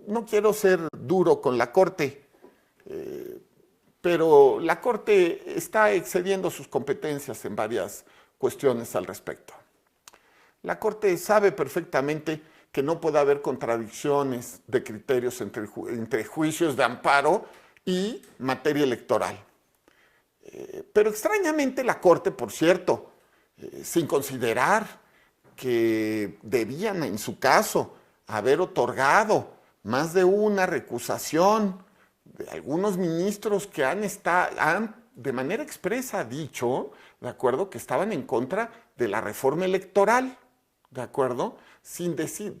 no quiero ser duro con la Corte, pero la Corte está excediendo sus competencias en varias cuestiones al respecto. La Corte sabe perfectamente que no puede haber contradicciones de criterios entre juicios de amparo y materia electoral. Pero extrañamente la Corte, por cierto, sin considerar que debían en su caso haber otorgado más de una recusación de algunos ministros que han de manera expresa dicho, ¿de acuerdo?, que estaban en contra de la reforma electoral, ¿de acuerdo?, sin decir,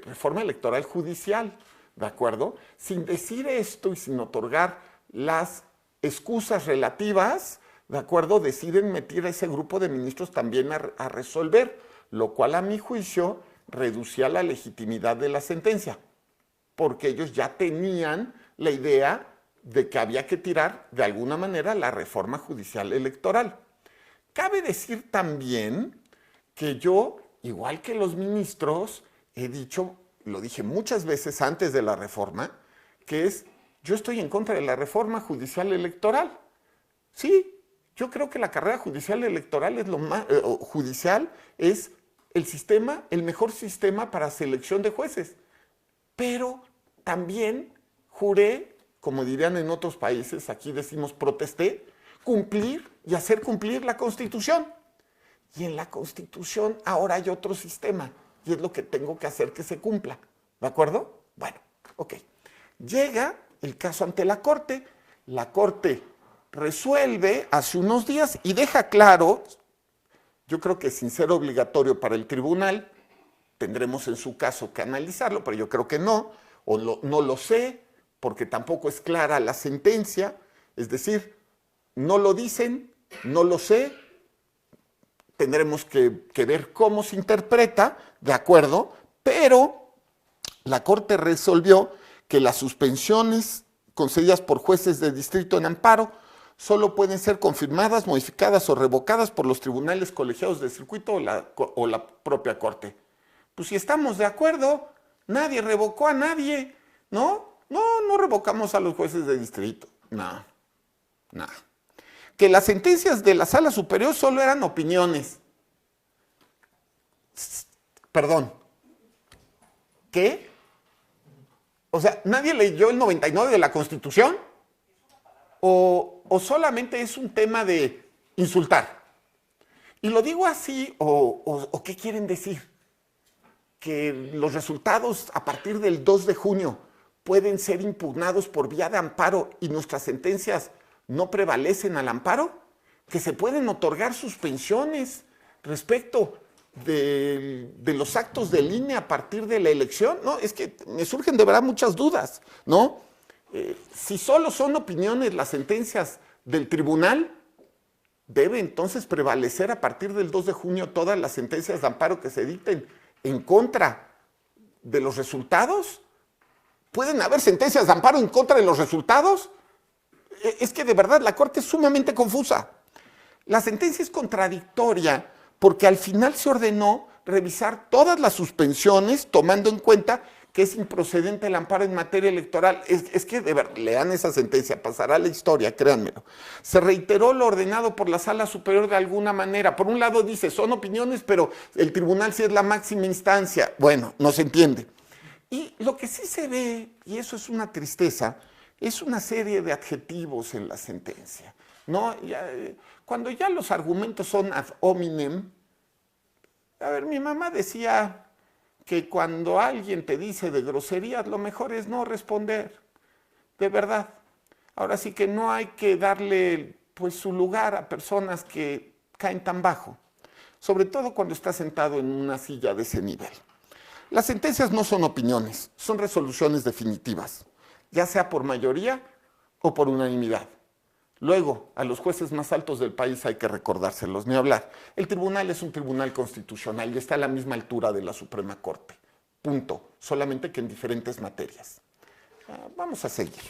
reforma electoral judicial, ¿de acuerdo?, sin decir esto y sin otorgar las excusas relativas, ¿de acuerdo?, deciden meter a ese grupo de ministros también a resolver, lo cual a mi juicio reducía la legitimidad de la sentencia, porque ellos ya tenían la idea de que había que tirar de alguna manera la reforma judicial electoral. Cabe decir también que yo, igual que los ministros, he dicho, lo dije muchas veces antes de la reforma, que yo estoy en contra de la reforma judicial electoral. Sí, yo creo que la carrera judicial electoral es judicial es el mejor sistema para selección de jueces. Pero también juré, como dirían en otros países, aquí decimos protesté, cumplir y hacer cumplir la Constitución. Y en la Constitución ahora hay otro sistema, y es lo que tengo que hacer que se cumpla. ¿De acuerdo? Bueno, ok. Llega el caso ante la Corte resuelve hace unos días y deja claro, yo creo que sin ser obligatorio para el tribunal, tendremos en su caso que analizarlo, pero yo creo que no, no lo sé, porque tampoco es clara la sentencia, es decir, no lo dicen, no lo sé, tendremos que ver cómo se interpreta, de acuerdo, pero la Corte resolvió que las suspensiones concedidas por jueces de distrito en amparo solo pueden ser confirmadas, modificadas o revocadas por los tribunales colegiados de circuito o la propia Corte. Pues si estamos de acuerdo, nadie revocó a nadie, ¿no? No revocamos a los jueces de distrito, no. Que las sentencias de la Sala Superior solo eran opiniones. Perdón. ¿Qué? O sea, ¿nadie leyó el 99 de la Constitución? ¿O solamente es un tema de insultar? Y lo digo así, ¿o qué quieren decir? Que los resultados a partir del 2 de junio pueden ser impugnados por vía de amparo y nuestras sentencias no prevalecen al amparo, que se pueden otorgar suspensiones respecto de los actos del INE a partir de la elección. No, es que me surgen de verdad muchas dudas, ¿no? Si solo son opiniones las sentencias del tribunal, debe entonces prevalecer a partir del 2 de junio todas las sentencias de amparo que se dicten en contra de los resultados. ¿Pueden haber sentencias de amparo en contra de los resultados? Es que de verdad la Corte es sumamente confusa. La sentencia es contradictoria porque al final se ordenó revisar todas las suspensiones tomando en cuenta que es improcedente el amparo en materia electoral. Es que, de verdad, lean esa sentencia, pasará a la historia, créanmelo. Se reiteró lo ordenado por la Sala Superior de alguna manera. Por un lado dice, son opiniones, pero el tribunal sí es la máxima instancia. Bueno, no se entiende. Y lo que sí se ve, y eso es una tristeza, es una serie de adjetivos en la sentencia, ¿no? Cuando ya los argumentos son ad hominem, a ver, mi mamá decía que cuando alguien te dice de groserías, lo mejor es no responder, de verdad. Ahora sí que no hay que darle pues su lugar a personas que caen tan bajo, sobre todo cuando estás sentado en una silla de ese nivel. Las sentencias no son opiniones, son resoluciones definitivas, ya sea por mayoría o por unanimidad. Luego, a los jueces más altos del país hay que recordárselos, ni hablar. El tribunal es un tribunal constitucional y está a la misma altura de la Suprema Corte. Punto. Solamente que en diferentes materias. Vamos a seguir.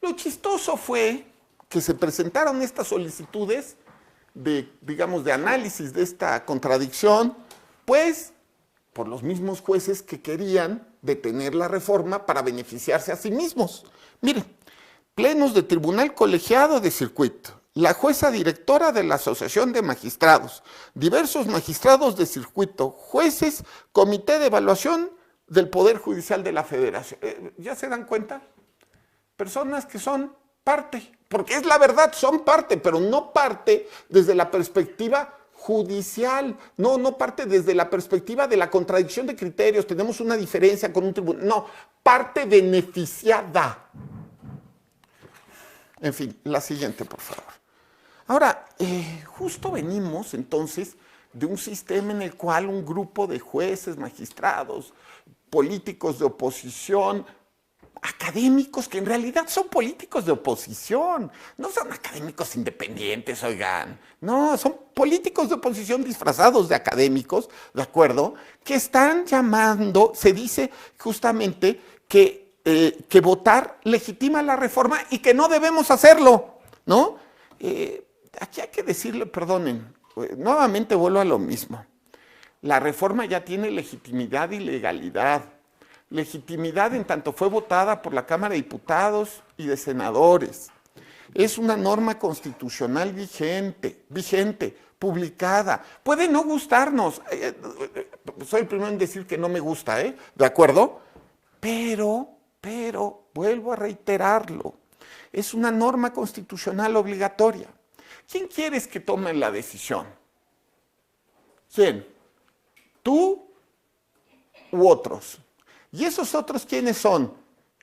Lo chistoso fue que se presentaron estas solicitudes de, digamos, de análisis de esta contradicción, pues, por los mismos jueces que querían detener la reforma para beneficiarse a sí mismos. Miren, plenos de tribunal colegiado de circuito, la jueza directora de la Asociación de Magistrados, diversos magistrados de circuito, jueces, comité de evaluación del Poder Judicial de la Federación. ¿Ya se dan cuenta? Personas que son parte, porque es la verdad, son parte, pero no parte desde la perspectiva judicial, no parte desde la perspectiva de la contradicción de criterios, tenemos una diferencia con un tribunal, no, parte beneficiada. En fin, la siguiente, por favor. Ahora, justo venimos entonces de un sistema en el cual un grupo de jueces, magistrados, políticos de oposición, académicos que en realidad son políticos de oposición, no son académicos independientes, oigan, no, son políticos de oposición disfrazados de académicos, ¿de acuerdo? Que están llamando, se dice justamente que votar legitima la reforma y que no debemos hacerlo, ¿no? Aquí hay que decirle, perdonen, nuevamente vuelvo a lo mismo. La reforma ya tiene legitimidad y legalidad. Legitimidad en tanto fue votada por la Cámara de Diputados y de Senadores. Es una norma constitucional vigente, publicada. Puede no gustarnos. Soy el primero en decir que no me gusta, ¿de acuerdo? Pero, vuelvo a reiterarlo, es una norma constitucional obligatoria. ¿Quién quieres que tome la decisión? ¿Quién? ¿Tú u otros? ¿Y esos otros quiénes son?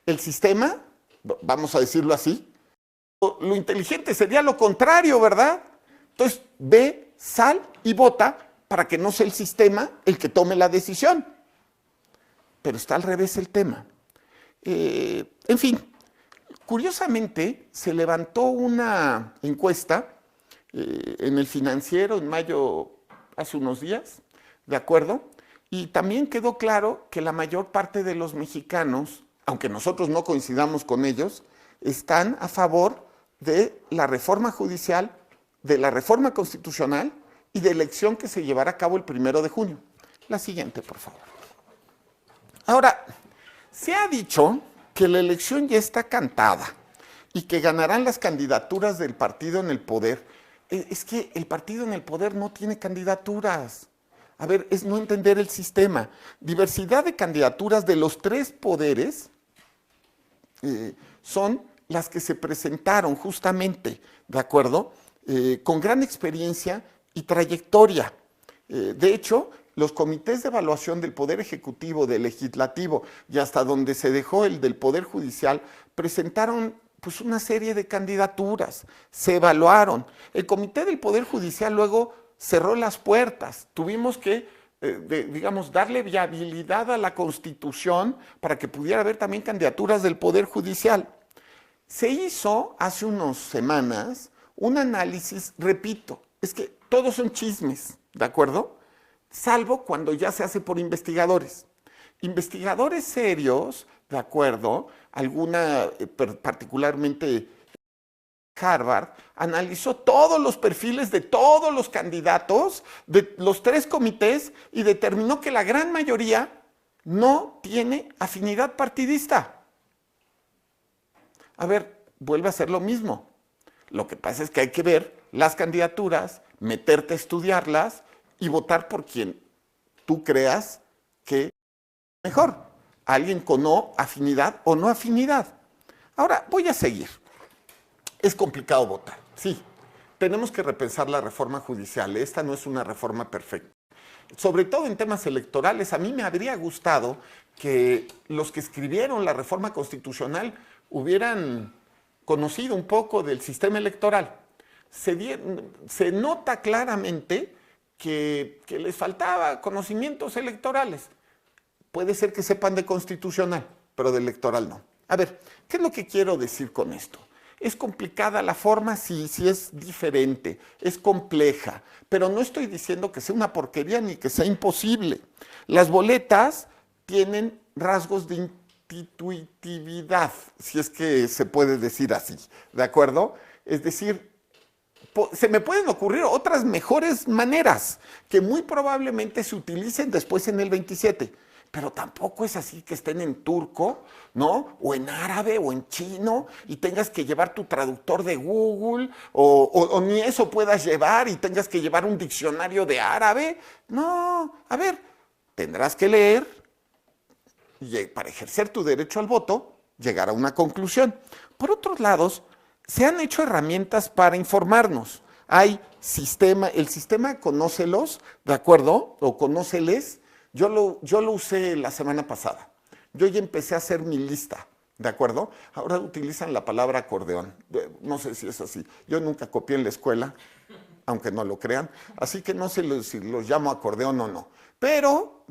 ¿El sistema? Vamos a decirlo así. Lo inteligente sería lo contrario, ¿verdad? Entonces, ve, sal y vota para que no sea el sistema el que tome la decisión. Pero está al revés el tema. En fin, curiosamente se levantó una encuesta en el Financiero en mayo, hace unos días, ¿de acuerdo? Y también quedó claro que la mayor parte de los mexicanos, aunque nosotros no coincidamos con ellos, están a favor de la reforma judicial, de la reforma constitucional y de elección que se llevará a cabo el 1 de junio. La siguiente, por favor. Ahora, se ha dicho que la elección ya está cantada y que ganarán las candidaturas del partido en el poder. Es que el partido en el poder no tiene candidaturas. A ver, es no entender el sistema. Diversidad de candidaturas de los 3 poderes son las que se presentaron justamente, ¿de acuerdo? Con gran experiencia y trayectoria. De hecho, los comités de evaluación del Poder Ejecutivo, del Legislativo y hasta donde se dejó el del Poder Judicial, presentaron pues una serie de candidaturas, se evaluaron. El Comité del Poder Judicial luego cerró las puertas. Tuvimos que, digamos, darle viabilidad a la Constitución para que pudiera haber también candidaturas del Poder Judicial. Se hizo hace unas semanas un análisis, repito, es que todos son chismes, ¿de acuerdo? Salvo cuando ya se hace por investigadores. Investigadores serios, ¿de acuerdo? Particularmente Harvard, analizó todos los perfiles de todos los candidatos de los 3 comités y determinó que la gran mayoría no tiene afinidad partidista. A ver, vuelve a ser lo mismo. Lo que pasa es que hay que ver las candidaturas, meterte a estudiarlas y votar por quien tú creas que es mejor. Alguien con no afinidad o no afinidad. Ahora, voy a seguir. Es complicado votar, sí. Tenemos que repensar la reforma judicial. Esta no es una reforma perfecta. Sobre todo en temas electorales, a mí me habría gustado que los que escribieron la reforma constitucional hubieran conocido un poco del sistema electoral. Se nota claramente que les faltaba conocimientos electorales. Puede ser que sepan de constitucional, pero de electoral no. A ver, ¿qué es lo que quiero decir con esto? ¿Es complicada la forma? Sí, sí es diferente, es compleja, pero no estoy diciendo que sea una porquería ni que sea imposible. Las boletas tienen rasgos de intuitividad, si es que se puede decir así, ¿de acuerdo? Es decir, se me pueden ocurrir otras mejores maneras que muy probablemente se utilicen después en el 27. Pero tampoco es así que estén en turco, ¿no? O en árabe o en chino y tengas que llevar tu traductor de Google o ni eso puedas llevar y tengas que llevar un diccionario de árabe. No, a ver, tendrás que leer y para ejercer tu derecho al voto, llegar a una conclusión. Por otros lados, se han hecho herramientas para informarnos. Hay el sistema Conócelos, ¿de acuerdo? O Conóceles. Yo lo usé la semana pasada. Yo ya empecé a hacer mi lista, ¿de acuerdo? Ahora utilizan la palabra acordeón. No sé si es así. Yo nunca copié en la escuela, aunque no lo crean. Así que no sé si los llamo acordeón o no. Pero,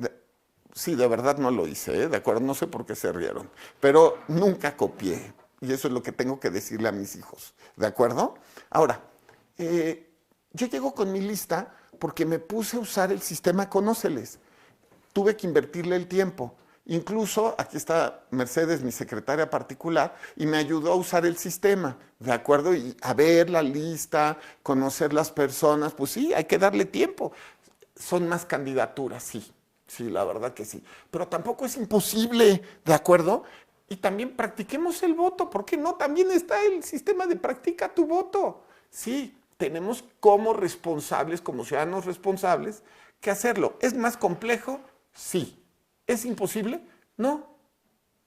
sí, de verdad no lo hice, ¿eh? ¿De acuerdo? No sé por qué se rieron. Pero nunca copié. Y eso es lo que tengo que decirle a mis hijos, ¿de acuerdo? Ahora, yo llego con mi lista porque me puse a usar el sistema Conóceles. Tuve que invertirle el tiempo. Incluso, aquí está Mercedes, mi secretaria particular, y me ayudó a usar el sistema, ¿de acuerdo? Y a ver la lista, conocer las personas, pues sí, hay que darle tiempo. Son más candidaturas, sí, la verdad que sí. Pero tampoco es imposible, ¿de acuerdo? Y también practiquemos el voto, ¿por qué no? También está el sistema de practica tu voto. Sí, tenemos como responsables, como ciudadanos responsables, que hacerlo. ¿Es más complejo? Sí. ¿Es imposible? No.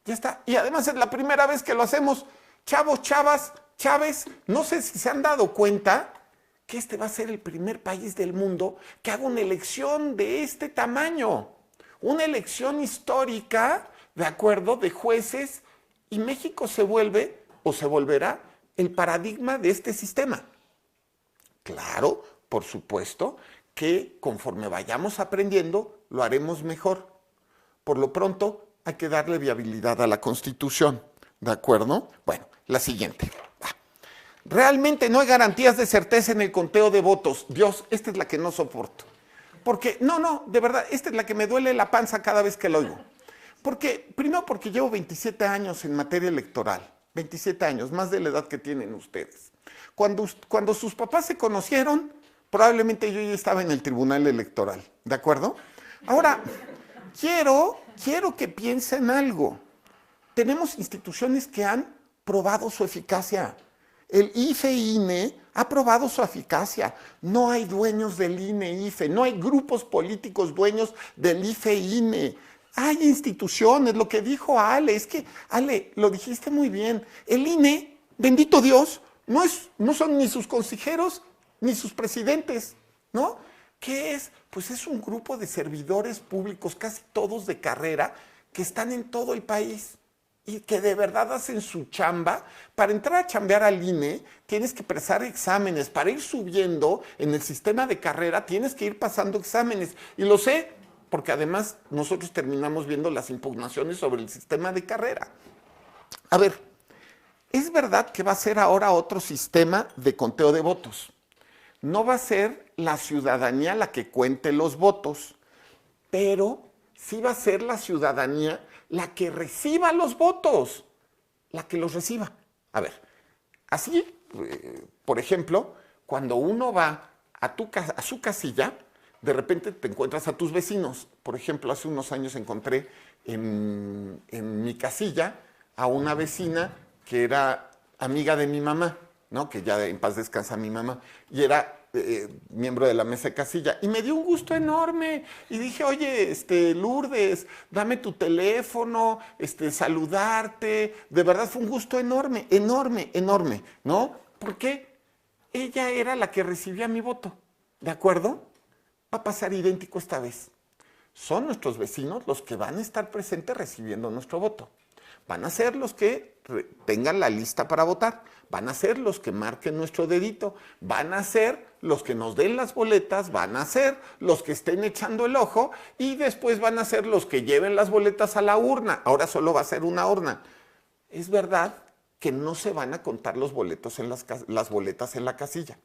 Ya está. Y además es la primera vez que lo hacemos. Chavos, chavas, chaves, no sé si se han dado cuenta que este va a ser el primer país del mundo que haga una elección de este tamaño. Una elección histórica, ¿de acuerdo?, de jueces, y México se vuelve o se volverá el paradigma de este sistema. Claro, por supuesto, que conforme vayamos aprendiendo, lo haremos mejor. Por lo pronto, hay que darle viabilidad a la Constitución, ¿de acuerdo? Bueno, la siguiente. Realmente no hay garantías de certeza en el conteo de votos. Dios, esta es la que no soporto. Porque, no, de verdad, esta es la que me duele la panza cada vez que lo oigo. Primero porque llevo 27 años en materia electoral. 27 años, más de la edad que tienen ustedes. Cuando sus papás se conocieron, probablemente yo ya estaba en el Tribunal Electoral, ¿de acuerdo? Ahora, quiero que piensen algo. Tenemos instituciones que han probado su eficacia. El IFE-INE ha probado su eficacia. No hay dueños del INE-IFE, no hay grupos políticos dueños del IFE-INE. Hay instituciones, lo que dijo Ale, es que, Ale, lo dijiste muy bien. El INE, bendito Dios, no son ni sus consejeros ni sus presidentes, ¿no? ¿Qué es? Pues es un grupo de servidores públicos, casi todos de carrera, que están en todo el país y que de verdad hacen su chamba. Para entrar a chambear al INE, tienes que prestar exámenes. Para ir subiendo en el sistema de carrera, tienes que ir pasando exámenes. Y lo sé, porque además nosotros terminamos viendo las impugnaciones sobre el sistema de carrera. A ver, es verdad que va a ser ahora otro sistema de conteo de votos. No va a ser la ciudadanía la que cuente los votos, pero sí va a ser la ciudadanía la que reciba los votos, la que los reciba. A ver, así, por ejemplo, cuando uno va a su casilla, de repente te encuentras a tus vecinos. Por ejemplo, hace unos años encontré en mi casilla a una vecina que era amiga de mi mamá, ¿no? Que ya en paz descansa mi mamá, y era miembro de la mesa de casilla, y me dio un gusto enorme, y dije, oye, Lourdes, dame tu teléfono, saludarte, de verdad fue un gusto enorme, ¿no? Porque ella era la que recibía mi voto, ¿de acuerdo? Va a pasar idéntico esta vez. Son nuestros vecinos los que van a estar presentes recibiendo nuestro voto. Van a ser los que tengan la lista para votar, van a ser los que marquen nuestro dedito, van a ser los que nos den las boletas, van a ser los que estén echando el ojo y después van a ser los que lleven las boletas a la urna. Ahora solo va a ser una urna. Es verdad que no se van a contar los boletos las boletas en la casilla,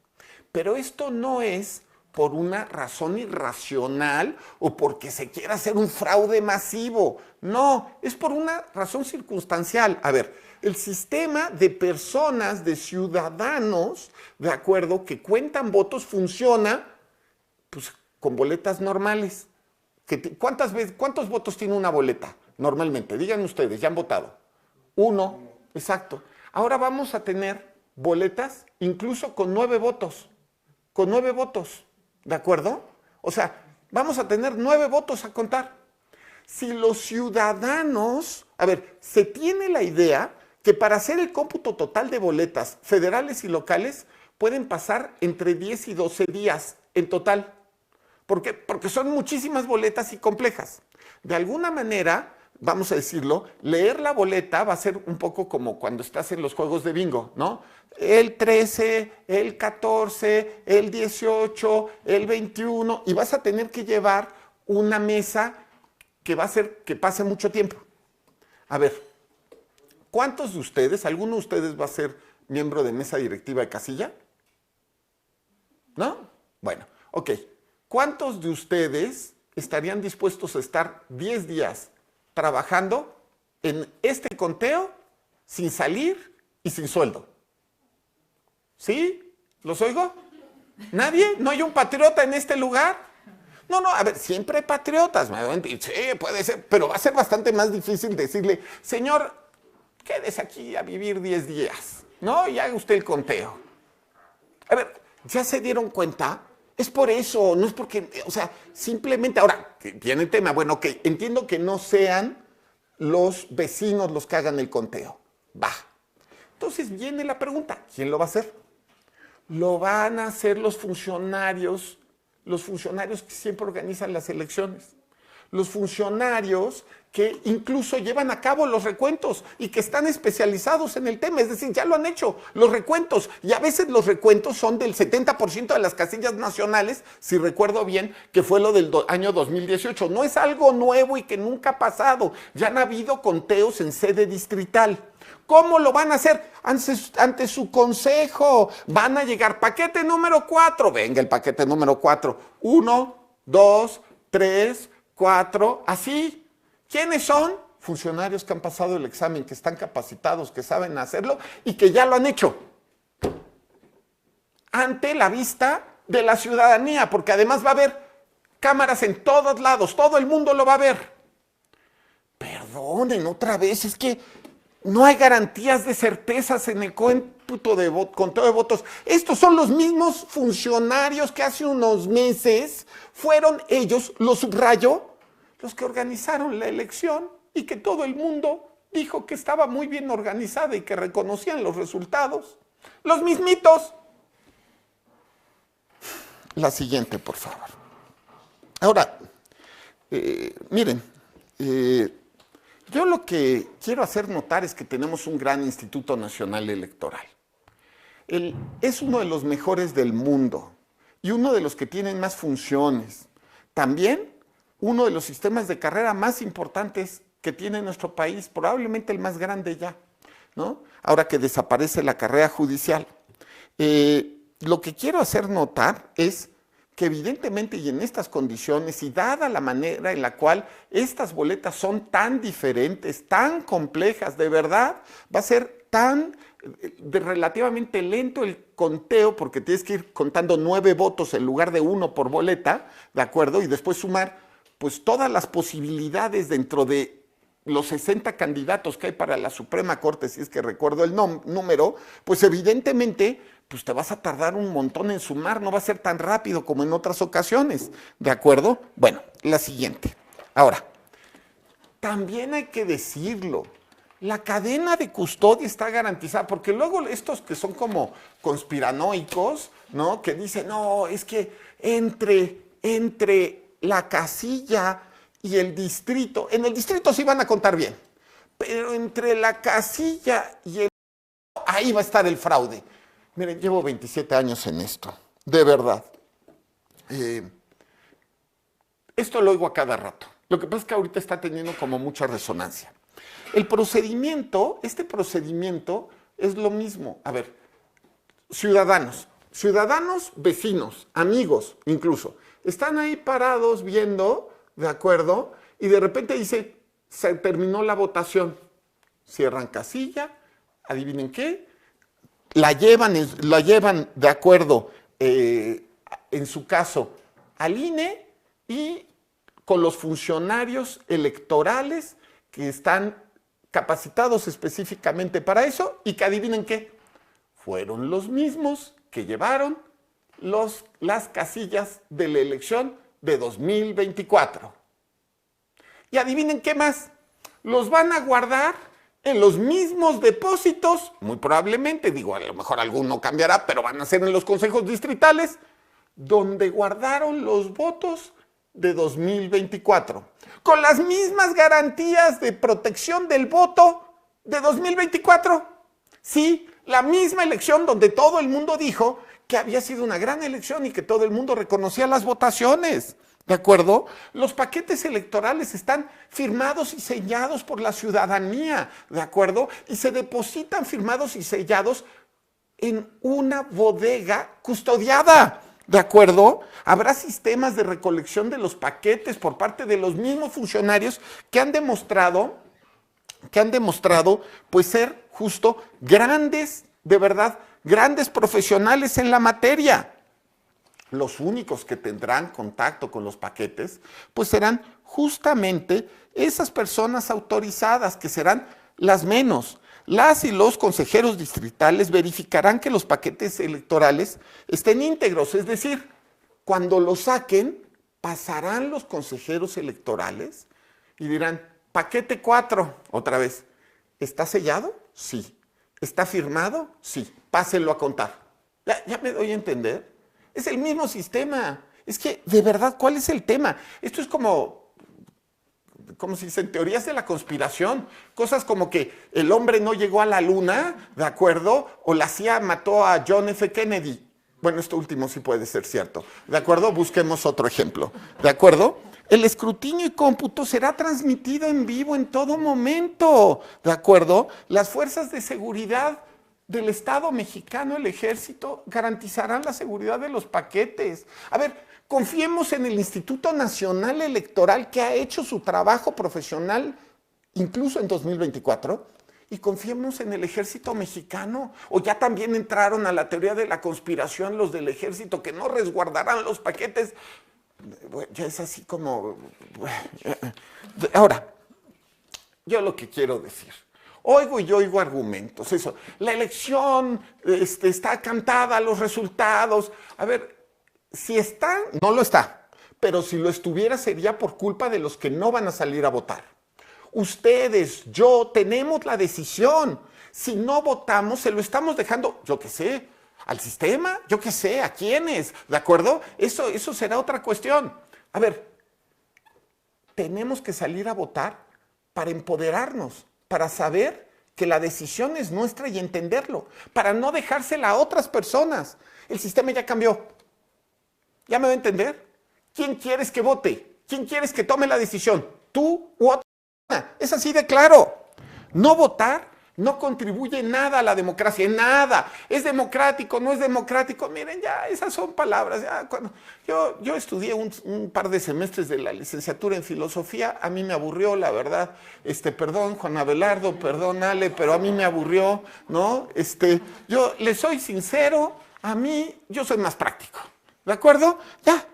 pero esto no es por una razón irracional o porque se quiera hacer un fraude masivo. No, es por una razón circunstancial. A ver, el sistema de personas, de ciudadanos, de acuerdo, que cuentan votos funciona pues, con boletas normales. ¿Cuántos votos tiene una boleta normalmente? Digan ustedes, ya han votado. 1, exacto. Ahora vamos a tener boletas incluso con 9 votos. Con 9 votos. ¿De acuerdo? O sea, vamos a tener 9 votos a contar. Si los ciudadanos, a ver, se tiene la idea que para hacer el cómputo total de boletas federales y locales pueden pasar entre 10 y 12 días en total. ¿Por qué? Porque son muchísimas boletas y complejas. De alguna manera, vamos a decirlo, leer la boleta va a ser un poco como cuando estás en los juegos de bingo, ¿no? El 13, el 14, el 18, el 21, y vas a tener que llevar una mesa que va a hacer que pase mucho tiempo. A ver, ¿cuántos de ustedes, alguno de ustedes va a ser miembro de mesa directiva de casilla? ¿No? Bueno, ok. ¿Cuántos de ustedes estarían dispuestos a estar 10 días trabajando en este conteo sin salir y sin sueldo? ¿Sí? ¿Los oigo? ¿Nadie? ¿No hay un patriota en este lugar? No, a ver, siempre hay patriotas. Sí, puede ser, pero va a ser bastante más difícil decirle, señor, quédese aquí a vivir 10 días, ¿no? Y haga usted el conteo. A ver, ¿ya se dieron cuenta? Es por eso, no es porque, o sea, simplemente, ahora, tiene tema, bueno, ok, entiendo que no sean los vecinos los que hagan el conteo. Va. Entonces viene la pregunta, ¿quién lo va a hacer? lo van a hacer los funcionarios que siempre organizan las elecciones. Los funcionarios que incluso llevan a cabo los recuentos y que están especializados en el tema, es decir, ya lo han hecho, los recuentos, y a veces los recuentos son del 70% de las casillas nacionales, si recuerdo bien, que fue lo del año 2018. No es algo nuevo y que nunca ha pasado, ya han habido conteos en sede distrital. ¿Cómo lo van a hacer? Ante su consejo. Van a llegar, paquete número 4, venga el paquete número 4, 1, 2, 3, 4, así. ¿Quiénes son? Funcionarios que han pasado el examen, que están capacitados, que saben hacerlo y que ya lo han hecho. Ante la vista de la ciudadanía, porque además va a haber cámaras en todos lados, todo el mundo lo va a ver. Perdonen otra vez, es que no hay garantías de certezas en el conteo de votos. Estos son los mismos funcionarios que hace unos meses fueron ellos, lo subrayo, los que organizaron la elección y que todo el mundo dijo que estaba muy bien organizada y que reconocían los resultados. Los mismitos. La siguiente, por favor. Ahora, miren, yo lo que quiero hacer notar es que tenemos un gran Instituto Nacional Electoral. Es uno de los mejores del mundo y uno de los que tienen más funciones. También uno de los sistemas de carrera más importantes que tiene nuestro país, probablemente el más grande ya, ¿no? Ahora que desaparece la carrera judicial. Lo que quiero hacer notar es que evidentemente y en estas condiciones y dada la manera en la cual estas boletas son tan diferentes, tan complejas, de verdad va a ser tan relativamente lento el conteo porque tienes que ir contando 9 votos en lugar de 1 por boleta, ¿de acuerdo? Y después sumar pues todas las posibilidades dentro de los 60 candidatos que hay para la Suprema Corte, si es que recuerdo el número, pues evidentemente pues te vas a tardar un montón en sumar, no va a ser tan rápido como en otras ocasiones, ¿de acuerdo? Bueno, la siguiente. Ahora, también hay que decirlo, la cadena de custodia está garantizada, porque luego estos que son como conspiranoicos, ¿no? Que dicen, no, es que entre la casilla y el distrito, en el distrito sí van a contar bien, pero entre la casilla y el... ahí va a estar el fraude. Miren, llevo 27 años en esto, de verdad. Esto lo oigo a cada rato. Lo que pasa es que ahorita está teniendo como mucha resonancia. El procedimiento, este procedimiento es lo mismo. A ver, ciudadanos, vecinos, amigos incluso, están ahí parados viendo, ¿de acuerdo? Y de repente dice, se terminó la votación. Cierran casilla, adivinen qué, la llevan de acuerdo, en su caso, al INE y con los funcionarios electorales que están capacitados específicamente para eso y que adivinen qué, fueron los mismos que llevaron las casillas de la elección de 2024. Y adivinen qué más, los van a guardar en los mismos depósitos, muy probablemente, digo, a lo mejor alguno cambiará, pero van a ser en los consejos distritales, donde guardaron los votos de 2024, con las mismas garantías de protección del voto de 2024. Sí, la misma elección donde todo el mundo dijo que había sido una gran elección y que todo el mundo reconocía las votaciones, ¿de acuerdo? Los paquetes electorales están firmados y sellados por la ciudadanía, ¿de acuerdo? Y se depositan firmados y sellados en una bodega custodiada, ¿de acuerdo? Habrá sistemas de recolección de los paquetes por parte de los mismos funcionarios que han demostrado pues ser justo grandes, de verdad, grandes profesionales en la materia. Los únicos que tendrán contacto con los paquetes, pues serán justamente esas personas autorizadas, que serán las menos. Las y los consejeros distritales verificarán que los paquetes electorales estén íntegros, es decir, cuando los saquen, pasarán los consejeros electorales y dirán, paquete 4, otra vez, ¿está sellado? Sí. ¿Está firmado? Sí. Pásenlo a contar. ¿Ya me doy a entender? Es el mismo sistema. Es que, de verdad, ¿cuál es el tema? Esto es como si dicen teorías de la conspiración, cosas como que el hombre no llegó a la luna, ¿de acuerdo? O la CIA mató a John F. Kennedy. Bueno, esto último sí puede ser cierto, ¿de acuerdo? Busquemos otro ejemplo, ¿de acuerdo? El escrutinio y cómputo será transmitido en vivo en todo momento, ¿de acuerdo? Las fuerzas de seguridad del Estado mexicano, el ejército, garantizarán la seguridad de los paquetes. A ver, confiemos en el Instituto Nacional Electoral que ha hecho su trabajo profesional incluso en 2024 y confiemos en el ejército mexicano. O ya también entraron a la teoría de la conspiración los del ejército que no resguardarán los paquetes. Ya es así como... Ahora, yo lo que quiero decir... oigo argumentos, eso. La elección está cantada, los resultados. A ver, si está, no lo está, pero si lo estuviera sería por culpa de los que no van a salir a votar. Ustedes, yo, tenemos la decisión. Si no votamos, se lo estamos dejando, yo qué sé, al sistema, yo qué sé, a quiénes, ¿de acuerdo? Eso será otra cuestión. A ver, tenemos que salir a votar para empoderarnos, para saber que la decisión es nuestra y entenderlo, para no dejársela a otras personas. El sistema ya cambió. ¿Ya me va a entender? ¿Quién quieres que vote? ¿Quién quieres que tome la decisión? ¿Tú u otra persona? Es así de claro. No votar no contribuye en nada a la democracia, en nada. ¿Es democrático? ¿No es democrático? Miren, ya esas son palabras. Ya, cuando yo estudié un par de semestres de la licenciatura en filosofía, a mí me aburrió, la verdad. Perdón, Juan Abelardo, perdón, Ale, pero a mí me aburrió, ¿no? Yo le soy sincero, yo soy más práctico, ¿de acuerdo? Ya,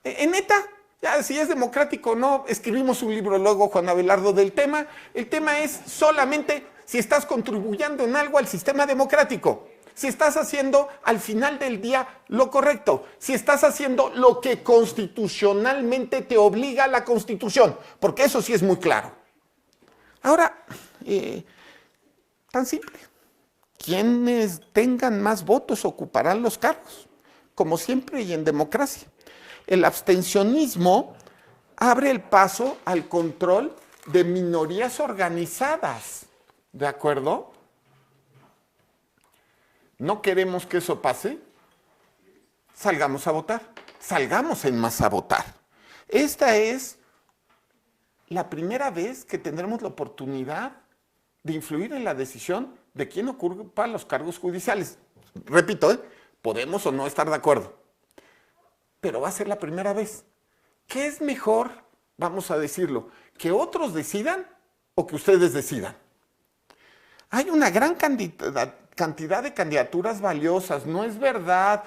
en neta. Ya, si es democrático o no, escribimos un libro luego, Juan Abelardo, del tema. El tema es solamente si estás contribuyendo en algo al sistema democrático, si estás haciendo al final del día lo correcto, si estás haciendo lo que constitucionalmente te obliga la Constitución, porque eso sí es muy claro. Ahora, tan simple, quienes tengan más votos ocuparán los cargos, como siempre y en democracia. El abstencionismo abre el paso al control de minorías organizadas, ¿de acuerdo? ¿No queremos que eso pase? Salgamos a votar, salgamos en masa a votar. Esta es la primera vez que tendremos la oportunidad de influir en la decisión de quién ocupa los cargos judiciales. Repito, podemos o no estar de acuerdo, pero va a ser la primera vez. ¿Qué es mejor, vamos a decirlo, que otros decidan o que ustedes decidan? Hay una gran cantidad de candidaturas valiosas, ¿no es verdad?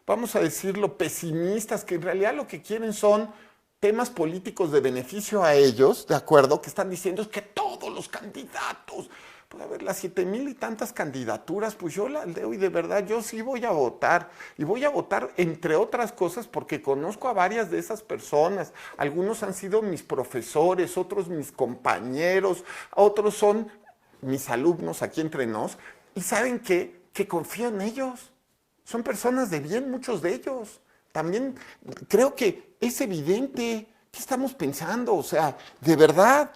Vamos a decirlo, pesimistas, que en realidad lo que quieren son temas políticos de beneficio a ellos, ¿de acuerdo? Que están diciendo es que todos los candidatos... Pues a ver, las 7,000 y tantas candidaturas, pues yo las leo y de verdad yo sí voy a votar. Y voy a votar entre otras cosas porque conozco a varias de esas personas. Algunos han sido mis profesores, otros mis compañeros, otros son mis alumnos aquí entre nos. Y ¿saben qué? Que confío en ellos. Son personas de bien, muchos de ellos. También creo que es evidente. ¿Qué estamos pensando? O sea, de verdad,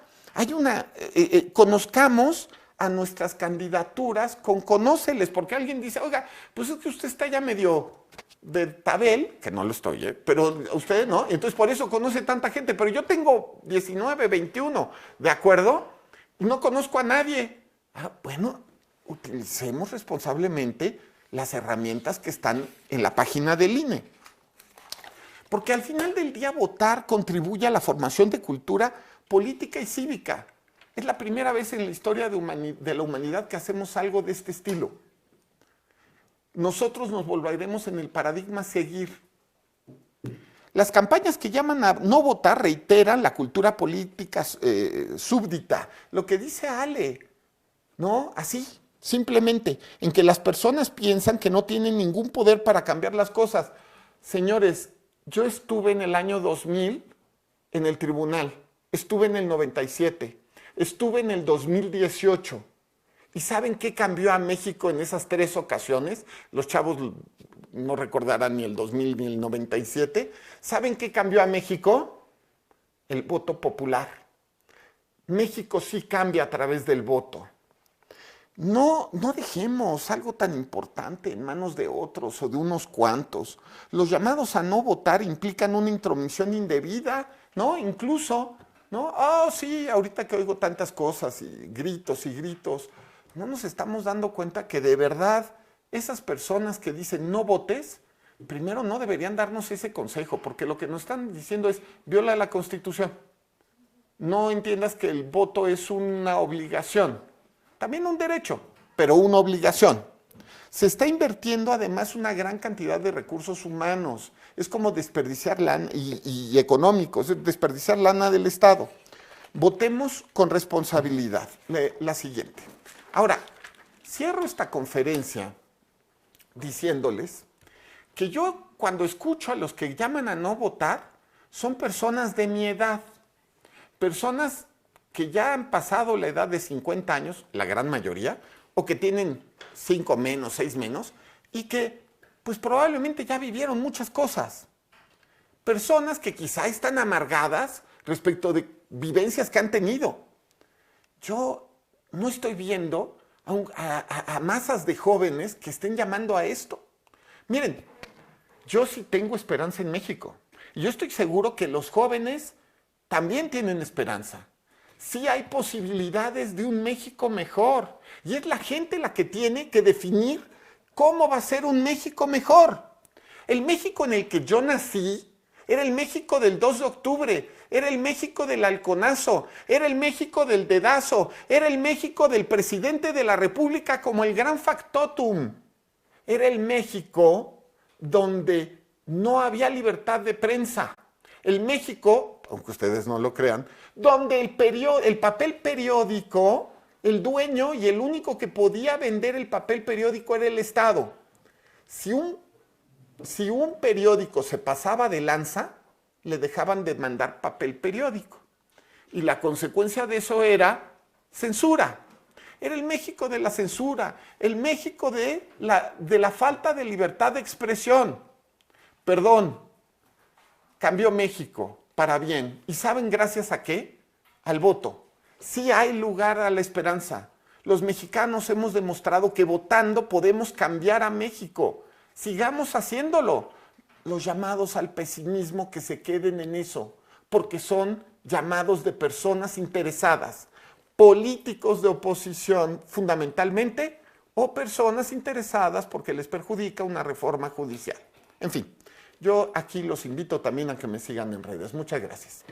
conozcamos a nuestras candidaturas, conóceles, porque alguien dice, oiga, pues es que usted está ya medio de tabel, que no lo estoy, pero usted no, entonces por eso conoce tanta gente, pero yo tengo 19, 21, ¿de acuerdo? Y no conozco a nadie. Bueno, utilicemos responsablemente las herramientas que están en la página del INE. Porque al final del día votar contribuye a la formación de cultura política y cívica. Es la primera vez en la historia de la humanidad que hacemos algo de este estilo. Nosotros nos volveremos en el paradigma a seguir. Las campañas que llaman a no votar reiteran la cultura política súbdita. Lo que dice Ale, ¿no? Así, simplemente, en que las personas piensan que no tienen ningún poder para cambiar las cosas. Señores, yo estuve en el año 2000 en el tribunal, estuve en el 97, estuve en el 2018 ¿Y saben qué cambió a México en esas 3 ocasiones? Los chavos no recordarán ni el 2000 ni el 97. ¿Saben qué cambió a México? El voto popular. México sí cambia a través del voto. No dejemos algo tan importante en manos de otros o de unos cuantos. Los llamados a no votar implican una intromisión indebida, ¿no? Incluso, ¿no? Oh, sí, ahorita que oigo tantas cosas y gritos, no nos estamos dando cuenta que de verdad esas personas que dicen no votes, primero no deberían darnos ese consejo, porque lo que nos están diciendo es viola la Constitución. No entiendas que el voto es una obligación. También un derecho, pero una obligación. Se está invirtiendo además una gran cantidad de recursos humanos. Es como desperdiciar lana y económicos, es desperdiciar lana del Estado. Votemos con responsabilidad. La siguiente. Ahora, cierro esta conferencia diciéndoles que yo cuando escucho a los que llaman a no votar, son personas de mi edad, personas que ya han pasado la edad de 50 años, la gran mayoría, o que tienen 5 menos, 6 menos, y que pues probablemente ya vivieron muchas cosas. Personas que quizá están amargadas respecto de vivencias que han tenido. Yo no estoy viendo a masas de jóvenes que estén llamando a esto. Miren, yo sí tengo esperanza en México. Y yo estoy seguro que los jóvenes también tienen esperanza. Sí hay posibilidades de un México mejor. Y es la gente la que tiene que definir cómo va a ser un México mejor. El México en el que yo nací era el México del 2 de octubre, era el México del halconazo, era el México del dedazo, era el México del presidente de la República como el gran factotum. Era el México donde no había libertad de prensa. El México, aunque ustedes no lo crean, donde el papel periódico, el dueño y el único que podía vender el papel periódico era el Estado. Si un periódico se pasaba de lanza, le dejaban de mandar papel periódico. Y la consecuencia de eso era censura. Era el México de la censura, el México de la falta de libertad de expresión. Perdón, cambió México para bien. ¿Y saben gracias a qué? Al voto. Sí hay lugar a la esperanza. Los mexicanos hemos demostrado que votando podemos cambiar a México. Sigamos haciéndolo. Los llamados al pesimismo que se queden en eso, porque son llamados de personas interesadas, políticos de oposición fundamentalmente, o personas interesadas porque les perjudica una reforma judicial. En fin, yo aquí los invito también a que me sigan en redes. Muchas gracias.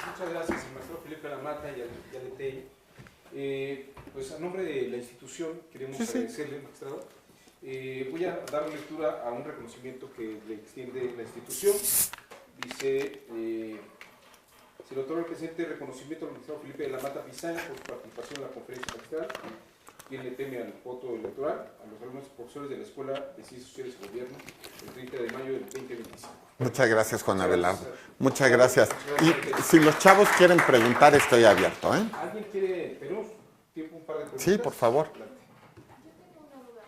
Muchas gracias, el maestro Felipe Lamata y al TEI. Pues a nombre de la institución queremos agradecerle, magistrado. Voy a dar lectura a un reconocimiento que le extiende la institución. Dice, se le otorga el presente reconocimiento al magistrado Felipe de la Mata Pizaña por su participación en la conferencia magistral, quien le teme al voto electoral, a los alumnos y profesores de la Escuela de Ciencias Sociales y Gobierno, el 30 de mayo del 2025. Muchas gracias, Juan Abelardo. Muchas gracias. Y si los chavos quieren preguntar, estoy abierto, ¿eh? ¿Alguien quiere, tenemos tiempo, un par de preguntas? Sí, por favor. Yo tengo una duda.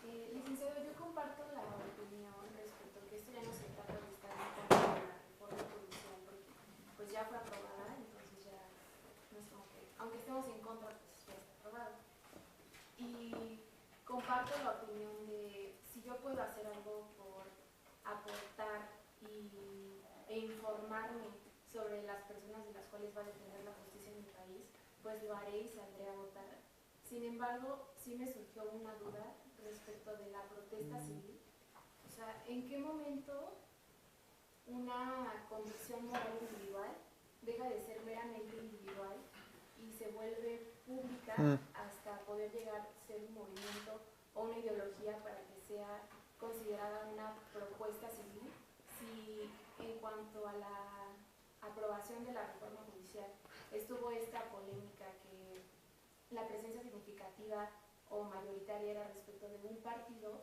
Licenciado, yo comparto la opinión respecto a que esto ya no se trata de estar en contra de la reforma judicial, porque pues ya fue aprobada, entonces ya no es como que, aunque estemos en contra, pues ya está aprobado. Y comparto la opinión de si yo puedo hacer algo por aportar e informarme sobre las personas de las cuales va a depender la justicia en mi país, pues lo haré y saldré a votar. Sin embargo, sí me surgió una duda respecto de la protesta civil. O sea, ¿en qué momento una convicción moral individual deja de ser meramente individual y se vuelve pública hasta poder llegar a ser un movimiento o una ideología para que sea considerada una propuesta civil? Si en cuanto a la aprobación de la reforma judicial estuvo esta polémica que la presencia significativa o mayoritaria era respecto de un partido,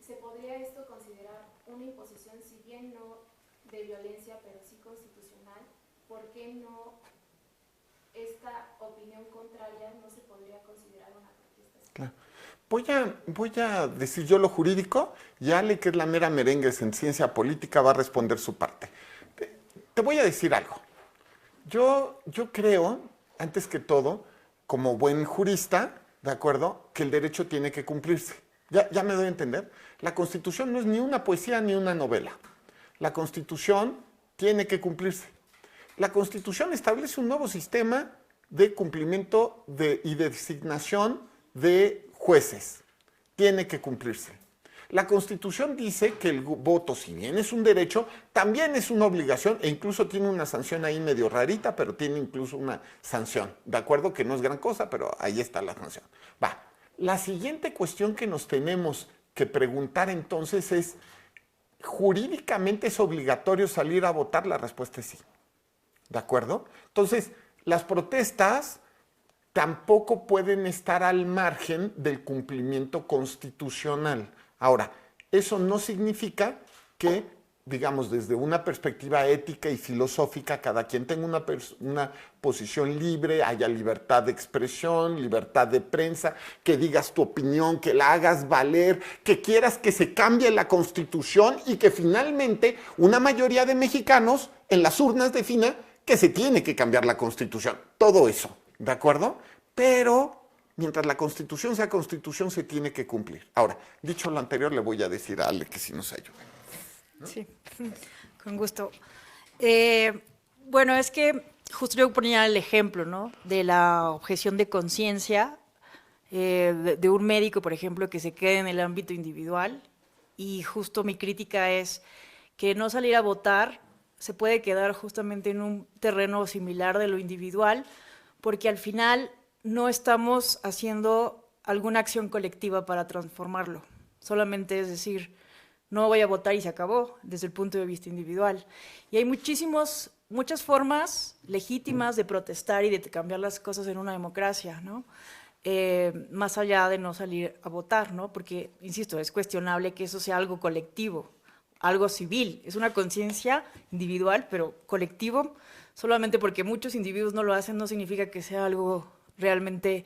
¿se podría esto considerar una imposición si bien no de violencia, pero sí constitucional, ¿por qué no esta opinión contraria no se podría considerar una protesta? Claro. Voy a decir yo lo jurídico, y Ale, que es la mera merengue en ciencia política, va a responder su parte. Te voy a decir algo. Yo creo, antes que todo, como buen jurista, ¿de acuerdo?, que el derecho tiene que cumplirse. ¿Ya me doy a entender? La Constitución no es ni una poesía ni una novela. La Constitución tiene que cumplirse. La Constitución establece un nuevo sistema de cumplimiento y de designación de jueces. Tiene que cumplirse. La Constitución dice que el voto, si bien es un derecho, también es una obligación e incluso tiene una sanción ahí medio rarita, pero tiene incluso una sanción. ¿De acuerdo? Que no es gran cosa, pero ahí está la sanción. Va. La siguiente cuestión que nos tenemos que preguntar entonces es, ¿jurídicamente es obligatorio salir a votar? La respuesta es sí. ¿De acuerdo? Entonces, las protestas tampoco pueden estar al margen del cumplimiento constitucional. Ahora, eso no significa que, digamos, desde una perspectiva ética y filosófica, cada quien tenga una posición libre, haya libertad de expresión, libertad de prensa, que digas tu opinión, que la hagas valer, que quieras que se cambie la Constitución y que finalmente una mayoría de mexicanos en las urnas defina que se tiene que cambiar la Constitución. Todo eso, ¿de acuerdo? Pero mientras la Constitución sea Constitución, se tiene que cumplir. Ahora, dicho lo anterior, le voy a decir a Ale que si nos ayuda. ¿No? Sí, con gusto. Bueno, es que justo yo ponía el ejemplo, ¿no?, de la objeción de conciencia de un médico, por ejemplo, que se quede en el ámbito individual, y justo mi crítica es que no salir a votar se puede quedar justamente en un terreno similar de lo individual, porque al final no estamos haciendo alguna acción colectiva para transformarlo. Solamente es decir, no voy a votar y se acabó, desde el punto de vista individual. Y hay muchas formas legítimas de protestar y de cambiar las cosas en una democracia, ¿no? Más allá de no salir a votar, ¿no? Porque, insisto, es cuestionable que eso sea algo colectivo, algo civil. Es una conciencia individual, pero colectivo. Solamente porque muchos individuos no lo hacen, no significa que sea algo realmente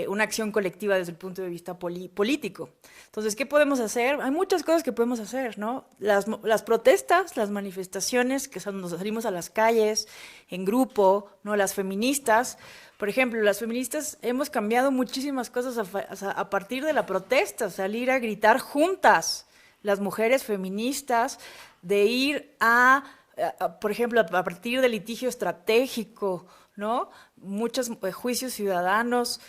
una acción colectiva desde el punto de vista político. Entonces, ¿qué podemos hacer? Hay muchas cosas que podemos hacer, ¿no? Las protestas, las manifestaciones, que nos salimos a las calles, en grupo, ¿no? Las feministas, por ejemplo, las feministas hemos cambiado muchísimas cosas a partir de la protesta, salir a gritar juntas, las mujeres feministas, de ir por ejemplo, a partir del litigio estratégico, ¿no? Muchos juicios ciudadanos,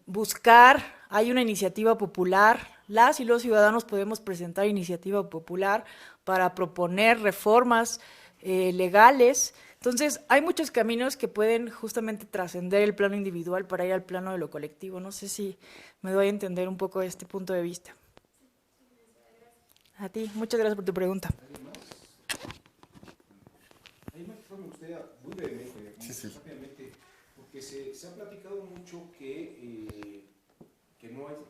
buscar, hay una iniciativa popular, las y los ciudadanos podemos presentar iniciativa popular para proponer reformas legales. Entonces, hay muchos caminos que pueden justamente trascender el plano individual para ir al plano de lo colectivo. No sé si me doy a entender un poco este punto de vista. A ti, muchas gracias por tu pregunta. Me gustaría muy brevemente, Sí. rápidamente, porque se ha platicado mucho que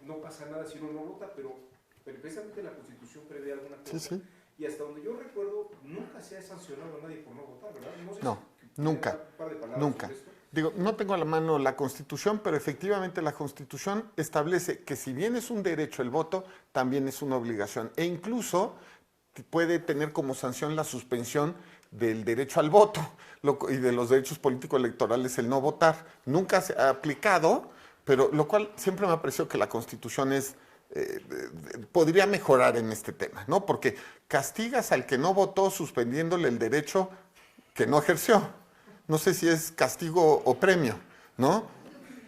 no pasa nada si uno no vota, pero precisamente la Constitución prevé alguna cosa. Sí. Y hasta donde yo recuerdo, nunca se ha sancionado a nadie por no votar, ¿verdad? No, nunca. Un par de palabras Nunca. sobre esto. Digo, no tengo a la mano la Constitución, pero efectivamente la Constitución establece que si bien es un derecho el voto, también es una obligación. E incluso puede tener como sanción la suspensión del derecho al voto y de los derechos políticos electorales el no votar. Nunca se ha aplicado, pero lo cual siempre me ha parecido que la Constitución podría mejorar en este tema, ¿no? Porque castigas al que no votó suspendiéndole el derecho que no ejerció. No sé si es castigo o premio, ¿no?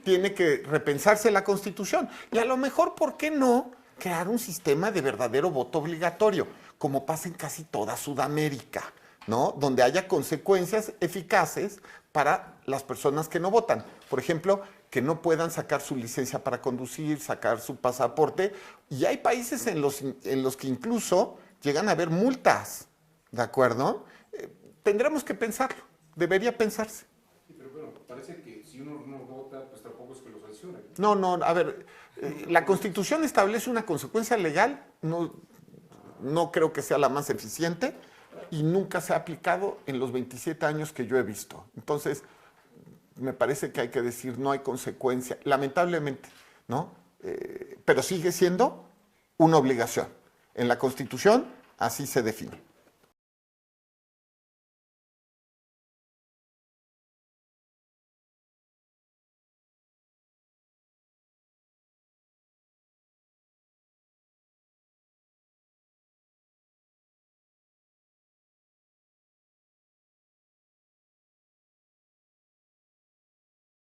Tiene que repensarse la Constitución. Y a lo mejor, ¿por qué no crear un sistema de verdadero voto obligatorio, como pasa en casi toda Sudamérica, ¿no? Donde haya consecuencias eficaces para las personas que no votan. Por ejemplo, que no puedan sacar su licencia para conducir, sacar su pasaporte. Y hay países en los que incluso llegan a haber multas, ¿de acuerdo? Tendremos que pensarlo, debería pensarse. Sí, pero bueno, parece que si uno no vota, pues tampoco es que lo sancionen. No, a ver, la Constitución establece una consecuencia legal, no creo que sea la más eficiente, y nunca se ha aplicado en los 27 años que yo he visto. Entonces, me parece que hay que decir, no hay consecuencia, lamentablemente, ¿no? Pero sigue siendo una obligación. En la Constitución así se define.